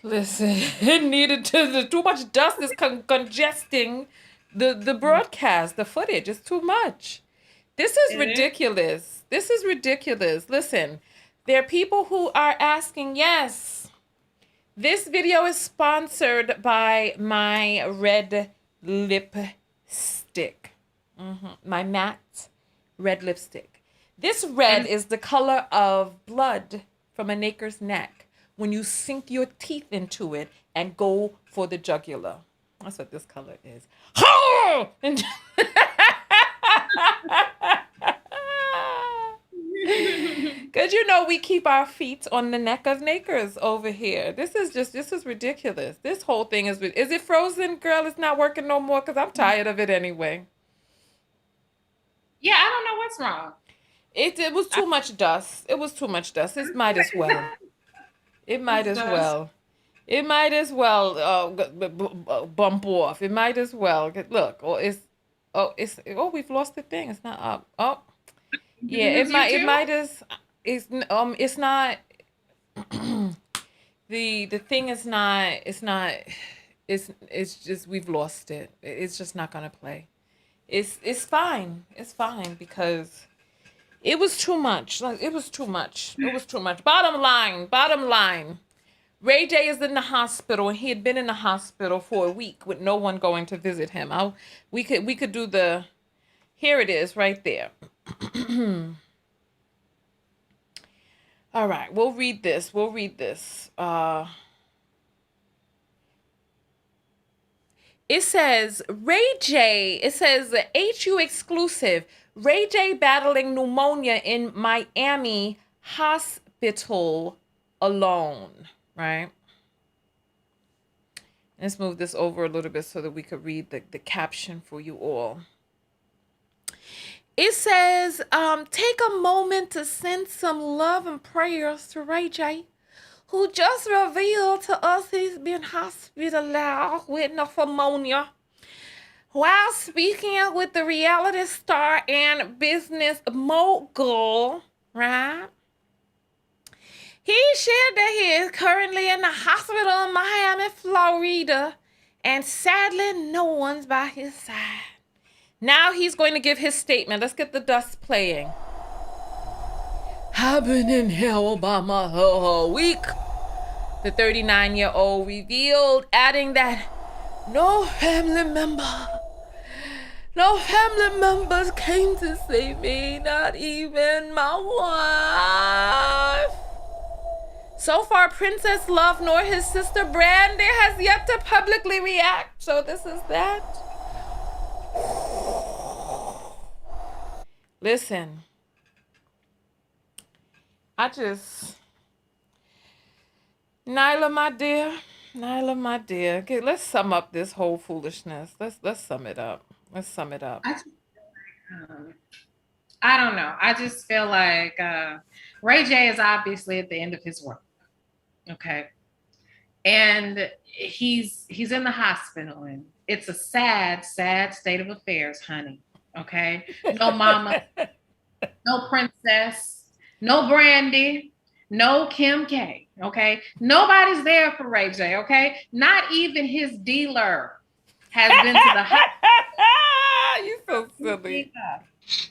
Listen, it needed to. Too much dust is congesting the broadcast. The footage is too much. This is ridiculous. This is ridiculous. Listen, there are people who are asking. Yes, this video is sponsored by my red lipstick. My matte red lipstick. This red is the color of blood from a naker's neck when you sink your teeth into it and go for the jugular. That's what this color is. Because we keep our feet on the neck of nakers over here. This is ridiculous. This whole thing is it frozen, girl? It's not working no more because I'm tired of it anyway. Yeah, I don't know what's wrong. It was too much dust. It was too much dust. It might as well. It might as well. It might as well bump off. It might as well. Look, we've lost the thing. It's not up. Oh, yeah. It might as. It's not. the thing is not. It's not. It's just we've lost it. It's just not gonna play. It's fine. It's fine because it was too much. Like it was too much. It was too much. Bottom line. Ray J is in the hospital, and he had been in the hospital for a week with no one going to visit him. We could do the. Here it is, right there. All right, we'll read this. It says Ray J. It says HU exclusive. Ray J battling pneumonia in Miami hospital alone. Right. Let's move this over a little bit so that we could read the caption for you all. It says, take a moment to send some love and prayers to Ray J, who just revealed to us he's been hospitalized with pneumonia while speaking with the reality star and business mogul, right? He shared that he is currently in the hospital in Miami, Florida, and sadly, no one's by his side. Now he's going to give his statement. Let's get the dust playing. I've been in hell by my whole week, the 39-year-old revealed, adding that no family members came to save me, not even my wife. So far, Princess Love nor his sister Brandy has yet to publicly react. So this is that. Listen, Nyla, my dear, let's sum up this whole foolishness. Let's sum it up. I don't know. I just feel like Ray J is obviously at the end of his rope. Okay. And he's in the hospital, and it's a sad state of affairs, honey. Okay. No mama, no princess, no Brandy, no Kim K. Okay. Nobody's there for Ray J. Okay. Not even his dealer has been to the hospital. You're so silly.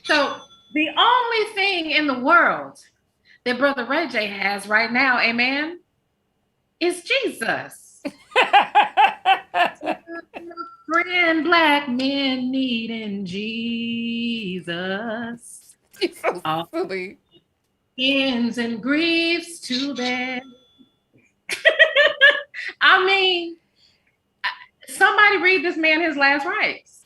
So the only thing in the world that Brother Ray J has right now, amen, is Jesus. Friend, black men needing Jesus. You're so silly. Sins and griefs to bear. I mean, somebody read this man his last rites.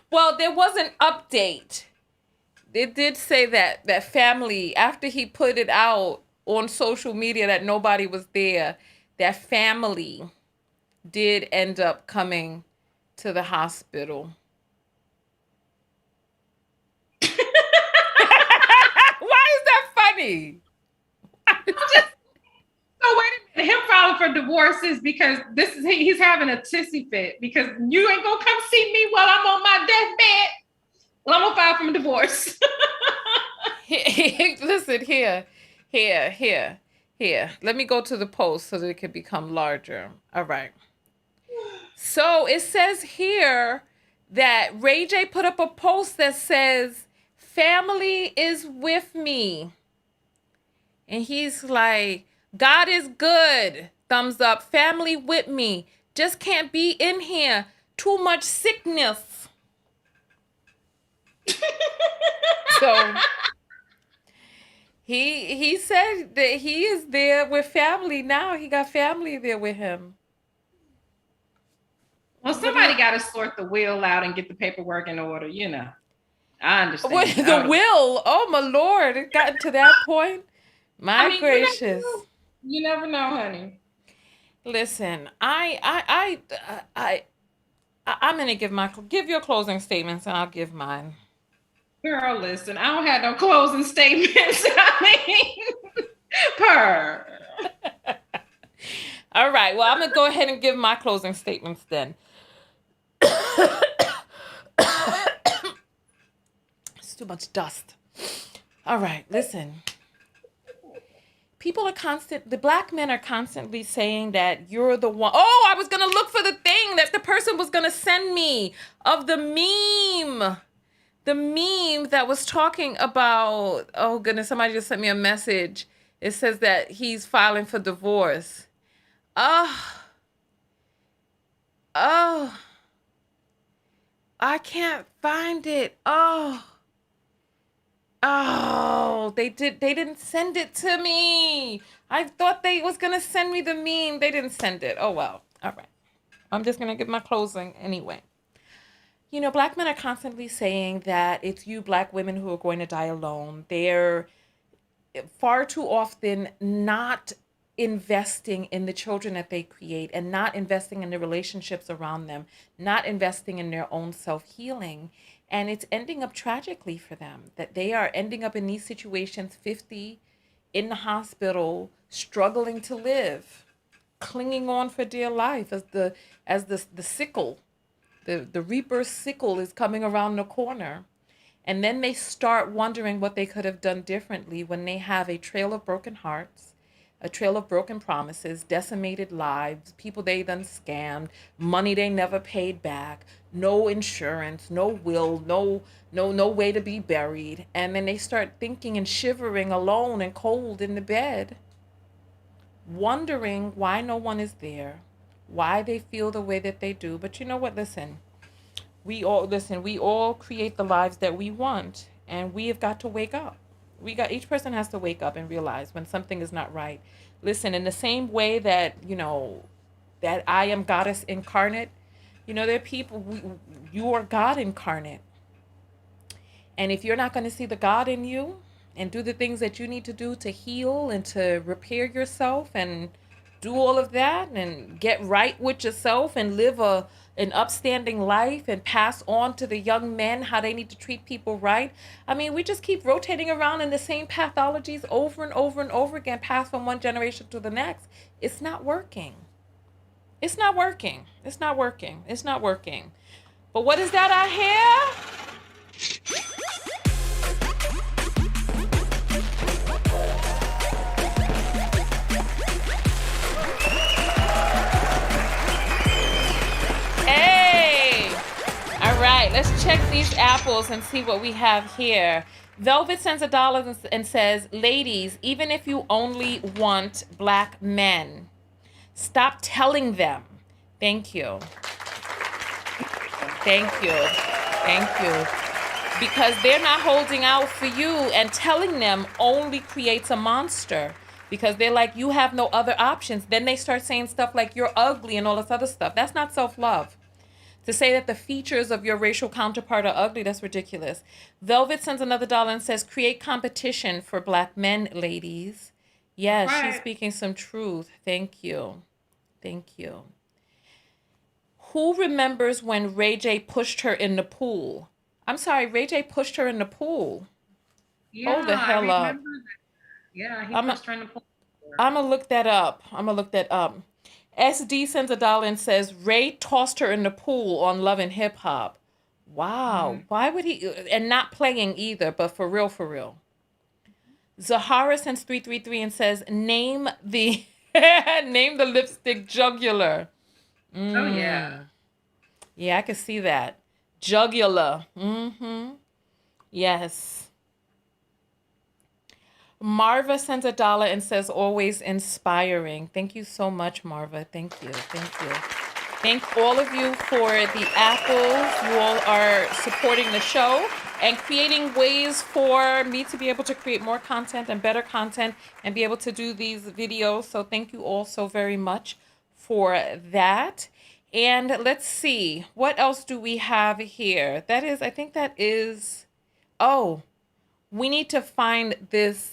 Well, there was an update. It did say that family, after he put it out on social media that nobody was there, that family did end up coming to the hospital. Why is that funny? So wait a minute, him filing for divorce is because he's having a tissy fit because you ain't gonna come see me while I'm on my deathbed. Well, I'm gonna file for divorce. Listen, here. Let me go to the post so that it can become larger. All right. So it says here that Ray J put up a post that says, family is with me. And he's like, God is good. Thumbs up. Family with me. Just can't be in here. Too much sickness. So he said that he is there with family now. He got family there with him. Well, somebody got to sort the will out and get the paperwork in order, you know. I understand. What, the will? Oh, my Lord. It got to that point? My gracious. You never know, honey. Listen, I'm going to give your closing statements and I'll give mine. Girl, listen, I don't have no closing statements. I mean, purr. All right. Well, I'm going to go ahead and give my closing statements then. It's too much dust. All right. Listen. The black men are constantly saying that you're the one. Oh, I was going to look for the thing that the person was going to send me of the meme. The meme that was talking about, oh goodness, somebody just sent me a message. It says that he's filing for divorce. Oh, I can't find it. Oh, they didn't send it to me. I thought they was going to send me the meme. They didn't send it. Oh, well. All right. I'm just going to give my closing anyway. You know, black men are constantly saying that it's you black women who are going to die alone. They're far too often not investing in the children that they create and not investing in the relationships around them, not investing in their own self-healing. And it's ending up tragically for them, that they are ending up in these situations 50 in the hospital, struggling to live, clinging on for dear life as the sickle, the reaper's sickle is coming around the corner. And then they start wondering what they could have done differently when they have a trail of broken hearts, a trail of broken promises, decimated lives, people they done scammed, money they never paid back, no insurance, no will, no way to be buried. And then they start thinking and shivering alone and cold in the bed, wondering why no one is there, why they feel the way that they do. But you know what? We all create the lives that we want, and we have got to wake up. Each person has to wake up and realize when something is not right. Listen, in the same way that, that I am goddess incarnate, there are people, you are God incarnate. And if you're not going to see the God in you and do the things that you need to do to heal and to repair yourself and do all of that and get right with yourself and live an upstanding life and pass on to the young men how they need to treat people right. I mean, we just keep rotating around in the same pathologies over and over and over again, pass from one generation to the next. It's not working. It's not working. It's not working. It's not working. But what is that I hear? All right, let's check these apples and see what we have here. Velvet sends $1 and says, ladies, even if you only want black men, stop telling them. Thank you. Thank you. Thank you. Because they're not holding out for you, and telling them only creates a monster. Because they're like, you have no other options. Then they start saying stuff like you're ugly and all this other stuff. That's not self-love. To say that the features of your racial counterpart are ugly, that's ridiculous. Velvet sends another $1 and says, create competition for black men, ladies. Yes, right. She's speaking some truth. Thank you. Thank you. Who remembers when Ray J pushed her in the pool? I'm sorry, Ray J pushed her in the pool. Yeah, Hold the hell I up. remember that. Yeah, he I'm pushed her in the pool. I'm gonna look that up. SD sends $1 and says Ray tossed her in the pool on Love and Hip Hop. Wow. Why would he? And not playing either, but for real, for real. Zahara sends 333 and says name the name the lipstick jugular. Oh yeah. Yeah, I can see that. Jugular. Yes. Marva sends $1 and says always inspiring. Thank you so much, Marva. Thank you. Thank you. Thank all of you for the apples. You all are supporting the show and creating ways for me to be able to create more content and better content and be able to do these videos. So thank you all so very much for that. And let's see, what else do we have here? I think that is, oh, we need to find this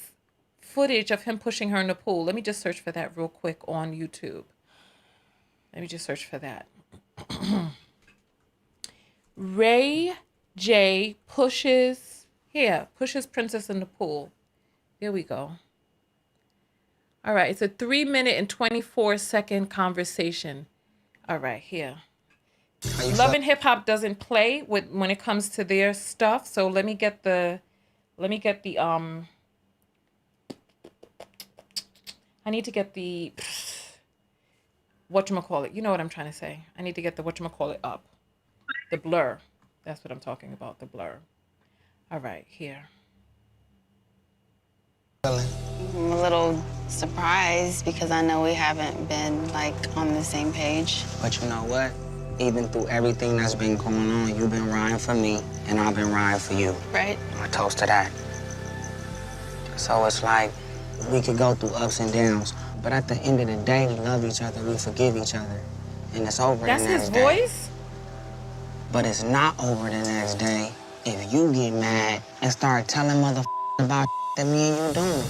footage of him pushing her in the pool. Let me just search for that real quick on YouTube. Let me just search for that. Ray J pushes Princess in the pool. There we go. All right, it's a 3-minute and 24-second conversation. All right, here. Love and Hip Hop doesn't play when it comes to their stuff, so let me get the I need to get the whatchamacallit. You know what I'm trying to say. I need to get the whatchamacallit up. The blur. That's what I'm talking about, the blur. All right, here. I'm a little surprised because I know we haven't been, like, on the same page. But you know what? Even through everything that's been going on, you've been riding for me, and I've been riding for you. Right. I toast to that. So it's like, we could go through ups and downs, but at the end of the day, we love each other, we forgive each other, and it's over That's the next his day. voice? But it's not over the next day if you get mad and start telling motherfuckers about that me and you doing.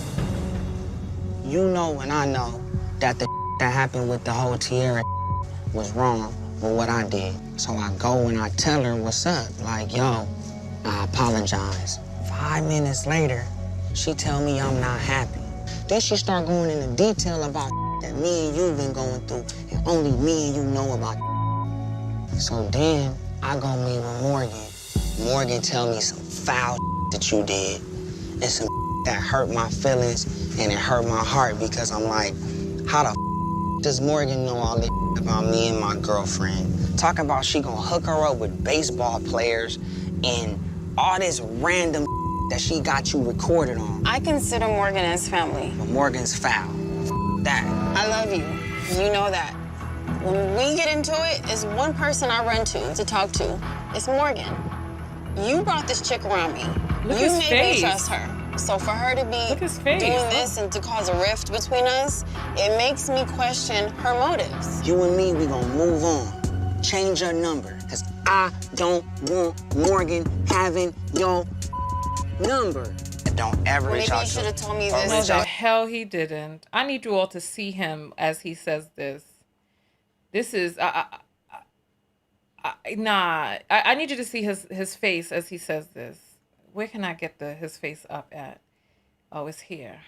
You know and I know that the that happened with the whole Tierra was wrong with what I did. So I go and I tell her what's up, like, yo, I apologize. 5 minutes later, she tell me I'm not happy. Then she start going into detail about that me and you been going through and only me and you know about. So then I go meet with Morgan. Morgan tell me some foul that you did and some that hurt my feelings and it hurt my heart because I'm like, how the does Morgan know all this about me and my girlfriend? Talking about she gonna hook her up with baseball players and all this random that she got you recorded on. I consider Morgan as family. But Morgan's foul. That. I love you. You know that. When we get into it, it's one person I run to talk to. It's Morgan. You brought this chick around me. Look You his made face. me trust her. So for her to be Look his face. doing this and to cause a rift between us, it makes me question her motives. You and me, we gonna move on. Change your number, cause I don't want Morgan having your number. Don't ever Maybe reach you out should to have told me or this. No, reach the out. hell he didn't. I need you all to see him as he says this. This is I need you to see his face as he says this. Where can I get his face up at? Oh, it's here.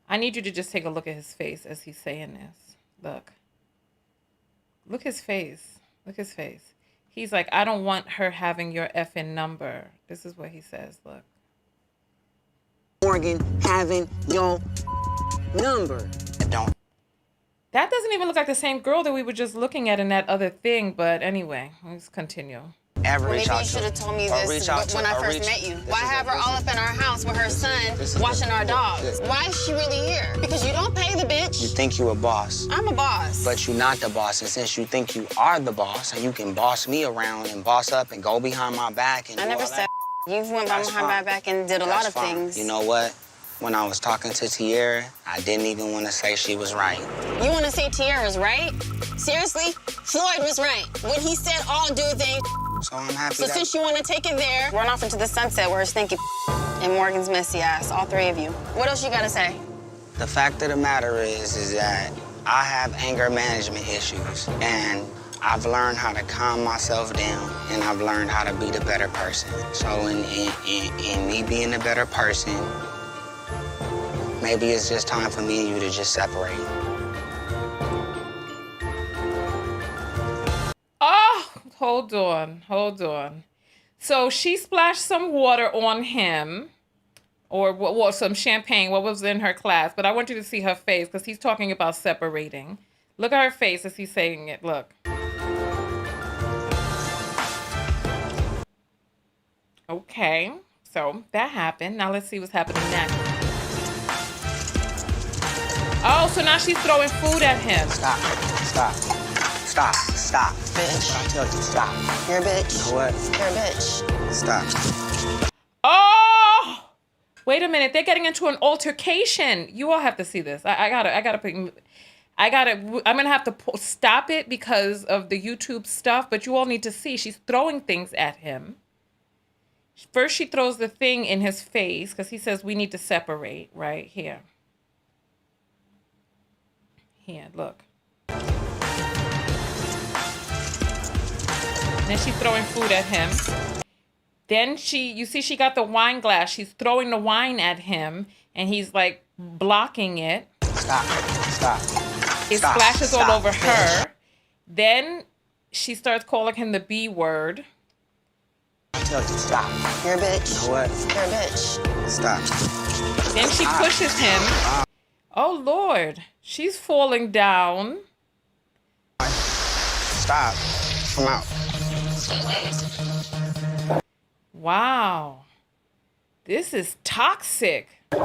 I need you to just take a look at his face as he's saying this. Look his face. Look his face. He's like, I don't want her having your effing number. This is what he says. Look. Morgan having your number. Don't. That doesn't even look like the same girl that we were just looking at in that other thing. But anyway, let's continue. Ever Maybe reach you out should have told me or this reach out to- when I or first reach- met you. this Why is have a- her this all is- up in our house with her son this is watching a- our dogs? this- Why is she really here? Because you don't pay the bitch. You think you a boss, I'm a boss. but you not the boss. And since you think you are the boss and you can boss me around and boss up and go behind my back and I do never all said that, you went that's behind my fine. back and did a lot That's of fine. things. You know what? When I was talking to Tierra, I didn't even want to say she was right. You want to say Tierra's right? Seriously? Floyd was right. When he said all do things. So I'm happy So that... since you want to take it there, run off into the sunset where her stinky and Morgan's messy ass, all three of you. What else you got to say? The fact of the matter is that I have anger management issues, and I've learned how to calm myself down, and I've learned how to be the better person. So in me being a better person, maybe it's just time for me and you to just separate. Oh, hold on. So she splashed some water on him, or what, some champagne, what was in her class. But I want you to see her face because he's talking about separating. Look at her face as he's saying it. Look. Okay, so that happened. Now let's see what's happening next. Oh, so now she's throwing food at him. Stop. Bitch. I tell you, stop. You're a bitch. You know what? You're a bitch. Stop. Oh, wait a minute. They're getting into an altercation. You all have to see this. I'm gonna have to stop it because of the YouTube stuff, but you all need to see. She's throwing things at him. First, she throws the thing in his face because he says we need to separate. Right here. Here, look. Then she's throwing food at him. Then you see she got the wine glass. She's throwing the wine at him, and he's like blocking it. Stop. It splashes all over her. Then she starts calling him the B word. I tell you, stop. You're a bitch. You know what? You're a bitch. Stop. Then she pushes him. Oh, Lord. She's falling down. Stop. Come out. Wow. This is toxic. I'm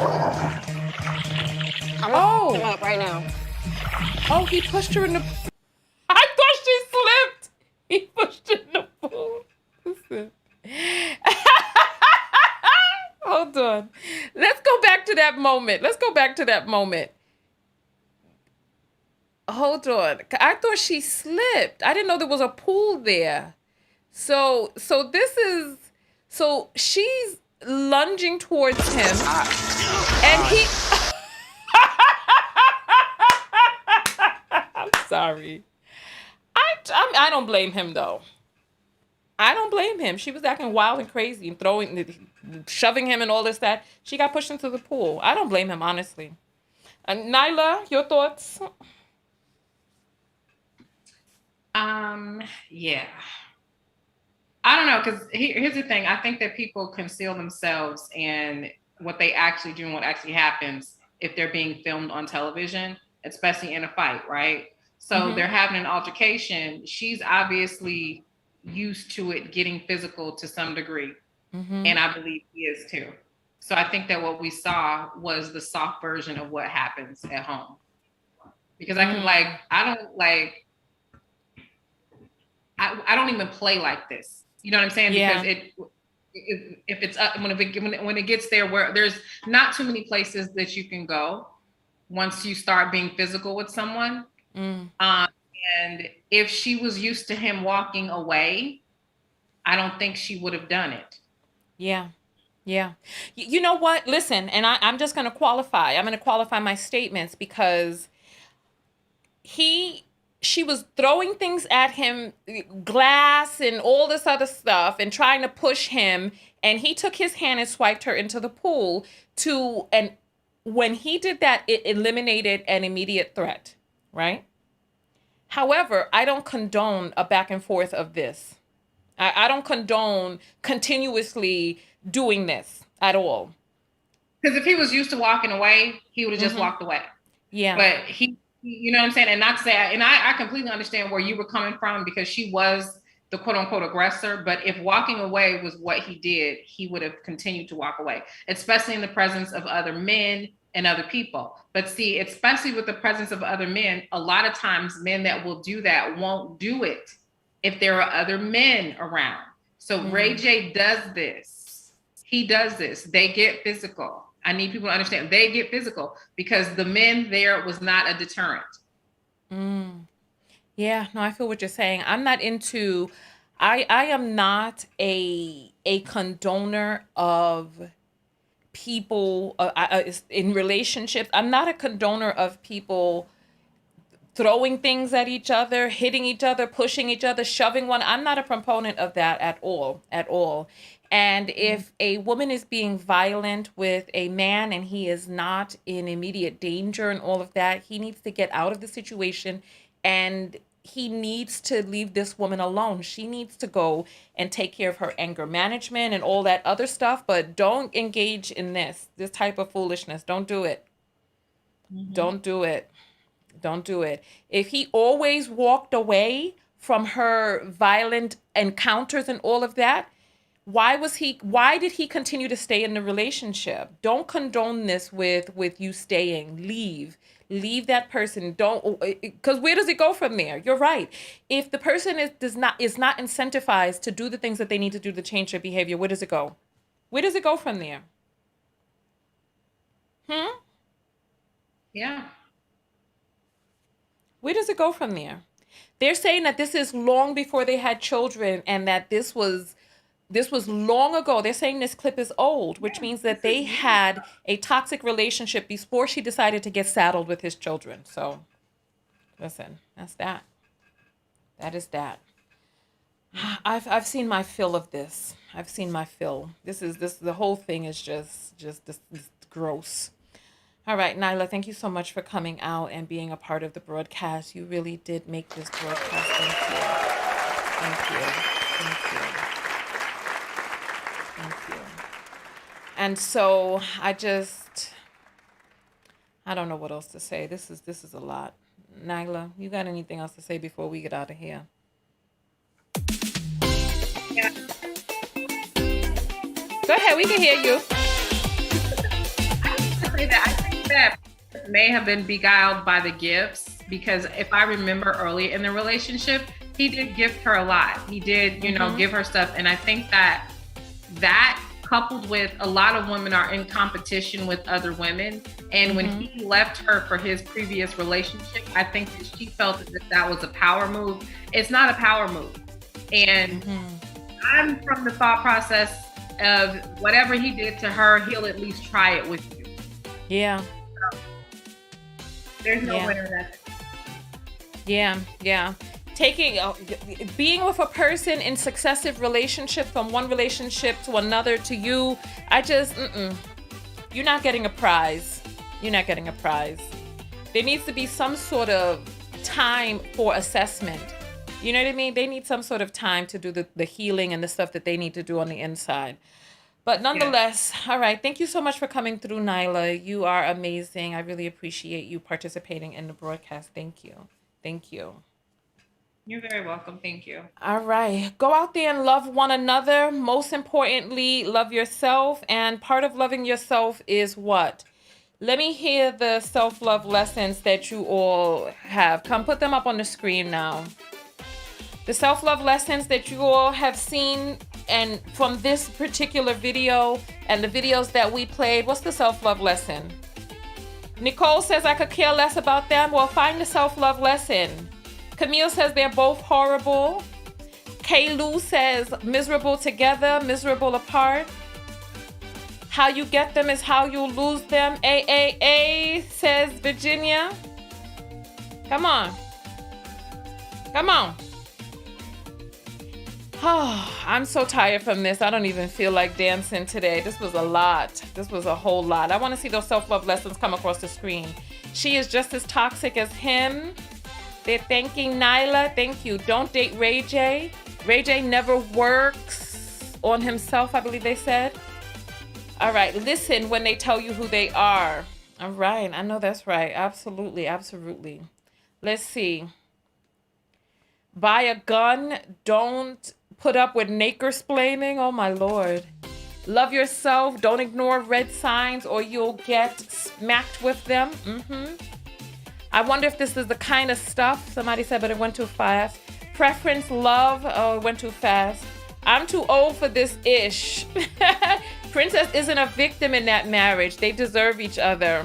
Oh. him up right now. Oh, he pushed her in the... I thought she slipped. He pushed her in the pool. Listen. Hold on. Let's go back to that moment. Hold on. I thought she slipped. I didn't know there was a pool there. So she's lunging towards him, and he... I'm sorry. I don't blame him, though. I don't blame him. She was acting wild and crazy and shoving him and all this, that. She got pushed into the pool. I don't blame him, honestly. Nyla, your thoughts? Yeah. I don't know, because here's the thing. I think that people conceal themselves and what they actually do and what actually happens if they're being filmed on television, especially in a fight, right? So they're having an altercation. She's obviously used to it getting physical to some degree. And I believe he is too. So I think that what we saw was the soft version of what happens at home. Because I don't even play like this. You know what I'm saying? Yeah. Because if it's up, when it gets there where there's not too many places that you can go once you start being physical with someone. And if she was used to him walking away, I don't think she would have done it. Yeah. You know what? Listen, and I'm just going to qualify. I'm going to qualify my statements because she was throwing things at him, glass and all this other stuff, and trying to push him. And he took his hand and swiped her into the pool and when he did that, it eliminated an immediate threat, right? However, I don't condone a back and forth of this. I don't condone continuously doing this at all. Because if he was used to walking away, he would have just walked away. Yeah. But you know what I'm saying? And not to say, and I completely understand where you were coming from because she was the quote unquote aggressor. But if walking away was what he did, he would have continued to walk away, especially in the presence of other men and other people. But see, especially with the presence of other men, a lot of times men that will do that won't do it if there are other men around. So Ray J does this. He does this. They get physical. I need people to understand they get physical because the men there was not a deterrent. Yeah, no, I feel what you're saying. I'm not into, I am not a condoner of people in relationships. I'm not a condoner of people throwing things at each other, hitting each other, pushing each other, shoving one. I'm not a proponent of that at all, at all. And if a woman is being violent with a man and he is not in immediate danger and all of that, he needs to get out of the situation, and he needs to leave this woman alone. She needs to go and take care of her anger management and all that other stuff, but don't engage in this type of foolishness. Don't do it. Don't do it. Don't do it. If he always walked away from her violent encounters and all of that, why did he continue to stay in the relationship? Don't condone this with you staying. Leave that person. Don't, because where does it go from there? You're right. If the person is not incentivized to do the things that they need to do to change their behavior, where does it go? Where does it go from there? Yeah. Where does it go from there? They're saying that this is long before they had children and that this was long ago. They're saying this clip is old, which means that they had a toxic relationship before she decided to get saddled with his children. So, listen, that's that. That is that. I've seen my fill of this. I've seen my fill. The whole thing is just this gross. All right, Nyla, thank you so much for coming out and being a part of the broadcast. You really did make this broadcast. Thank you. Thank you. Thank you. Thank you. And so I don't know what else to say. This is a lot. Nyla, you got anything else to say before we get out of here? Yeah. Go ahead, we can hear you. I think that may have been beguiled by the gifts, because if I remember early in the relationship, he did gift her a lot. He did, give her stuff. And I think that coupled with a lot of women are in competition with other women. And when he left her for his previous relationship, I think that she felt as if that was a power move. It's not a power move. And I'm from the thought process of whatever he did to her, he'll at least try it with you. Yeah. So, there's no winner that. Yeah. Being with a person in successive relationships, from one relationship to another to you, you're not getting a prize. You're not getting a prize. There needs to be some sort of time for assessment. You know what I mean? They need some sort of time to do the healing and the stuff that they need to do on the inside. But nonetheless, all right. Thank you so much for coming through, Nyla. You are amazing. I really appreciate you participating in the broadcast. Thank you. Thank you. You're very welcome. Thank you. All right. Go out there and love one another. Most importantly, love yourself. And part of loving yourself is what? Let me hear the self-love lessons that you all have. Come put them up on the screen now. The self-love lessons that you all have seen, and from this particular video and the videos that we played, what's the self-love lesson? Nicole says I could care less about them. Well, find the self-love lesson. Camille says they're both horrible. Kaylu says miserable together, miserable apart. How you get them is how you lose them. AAA says Virginia. Come on. Come on. Oh, I'm so tired from this. I don't even feel like dancing today. This was a lot. This was a whole lot. I want to see those self-love lessons come across the screen. She is just as toxic as him. They're thanking Nyla. Thank you. Don't date Ray J. Ray J never works on himself, I believe they said. All right. Listen when they tell you who they are. All right. I know that's right. Absolutely. Absolutely. Let's see. Buy a gun. Don't put up with Naker-splaining. Oh, my Lord. Love yourself. Don't ignore red signs or you'll get smacked with them. I wonder if this is the kind of stuff. Somebody said, but it went too fast. Preference, love. Oh, it went too fast. I'm too old for this ish. Princess isn't a victim in that marriage. They deserve each other.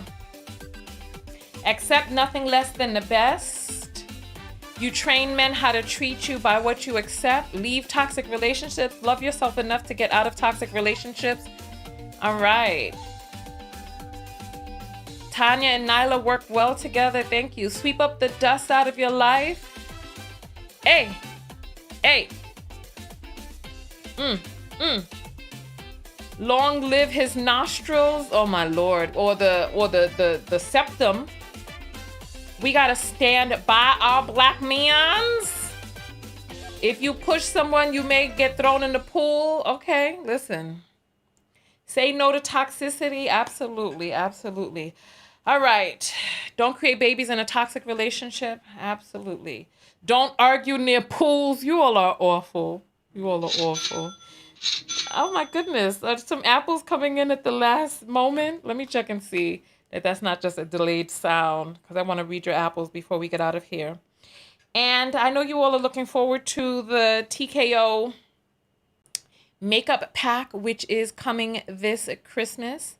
Accept nothing less than the best. You train men how to treat you by what you accept. Leave toxic relationships. Love yourself enough to get out of toxic relationships. All right. Tanya and Nyla work well together. Thank you. Sweep up the dust out of your life. Hey. Long live his nostrils. Oh my Lord. Or the septum. We gotta stand by our black mans. If you push someone, you may get thrown in the pool. Okay, listen. Say no to toxicity. Absolutely, absolutely. All right. Don't create babies in a toxic relationship. Absolutely. Don't argue near pools. You all are awful. You all are awful. Oh my goodness. Are some apples coming in at the last moment? Let me check and see that that's not just a delayed sound, because I want to read your apples before we get out of here. And I know you all are looking forward to the TKO makeup pack, which is coming this Christmas.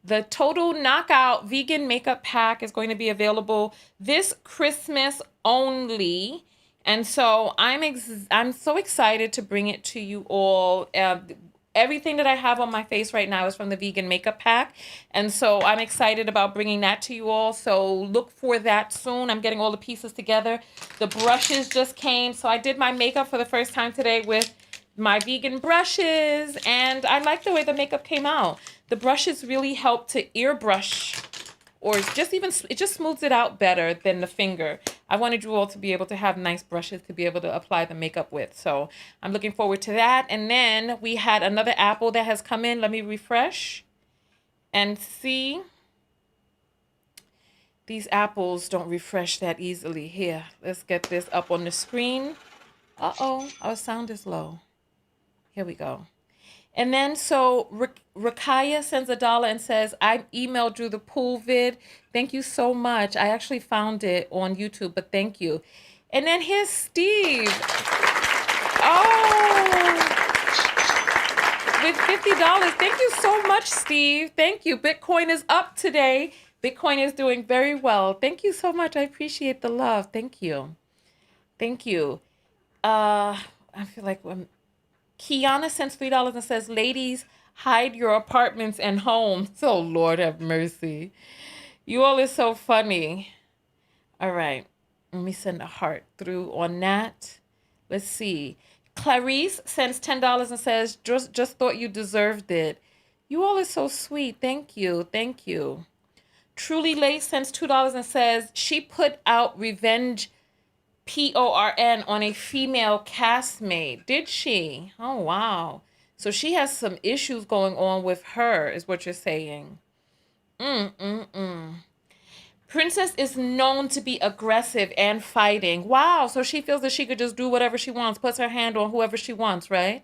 The Total Knockout Vegan Makeup Pack is going to be available this Christmas only. And so I'm so excited to bring it to you all. Everything that I have on my face right now is from the Vegan Makeup Pack. And so I'm excited about bringing that to you all. So look for that soon. I'm getting all the pieces together. The brushes just came. So I did my makeup for the first time today with my vegan brushes. And I like the way the makeup came out. The brushes really help to airbrush, or it just smooths it out better than the finger. I wanted you all to be able to have nice brushes to be able to apply the makeup with. So I'm looking forward to that. And then we had another apple that has come in. Let me refresh and see. These apples don't refresh that easily. Here, let's get this up on the screen. Uh-oh, our sound is low. Here we go. And then so Rakaya sends $1 and says, I emailed you the pool vid. Thank you so much. I actually found it on YouTube, but thank you. And then here's Steve. Oh, with $50. Thank you so much, Steve. Thank you. Bitcoin is up today. Bitcoin is doing very well. Thank you so much. I appreciate the love. Thank you. Thank you. I feel like Kiana sends $3 and says, ladies, hide your apartments and homes. Oh, Lord have mercy. You all are so funny. All right. Let me send a heart through on that. Let's see. Clarice sends $10 and says, just thought you deserved it. You all are so sweet. Thank you. Thank you. Truly Lace sends $2 and says, she put out revenge PORN on a female castmate. Did she? Oh, wow. So she has some issues going on with her, is what you're saying. Princess is known to be aggressive and fighting. Wow. So she feels that she could just do whatever she wants, puts her hand on whoever she wants, right?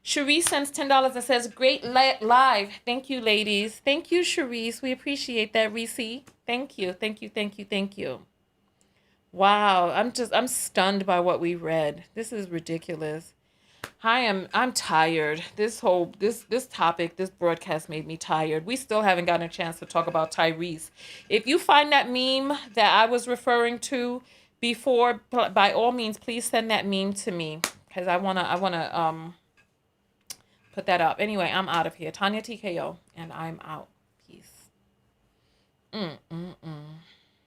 Cherise sends $10 and says, great live. Thank you, ladies. Thank you, Cherise. We appreciate that, Reese. Thank you. Thank you. Thank you. Thank you. Wow, I'm stunned by what we read. This is ridiculous. I'm tired. This topic, this broadcast made me tired. We still haven't gotten a chance to talk about Tyrese. If you find that meme that I was referring to before, by all means, please send that meme to me, because I wanna put that up. Anyway, I'm out of here. Tanya TKO, and I'm out. Peace.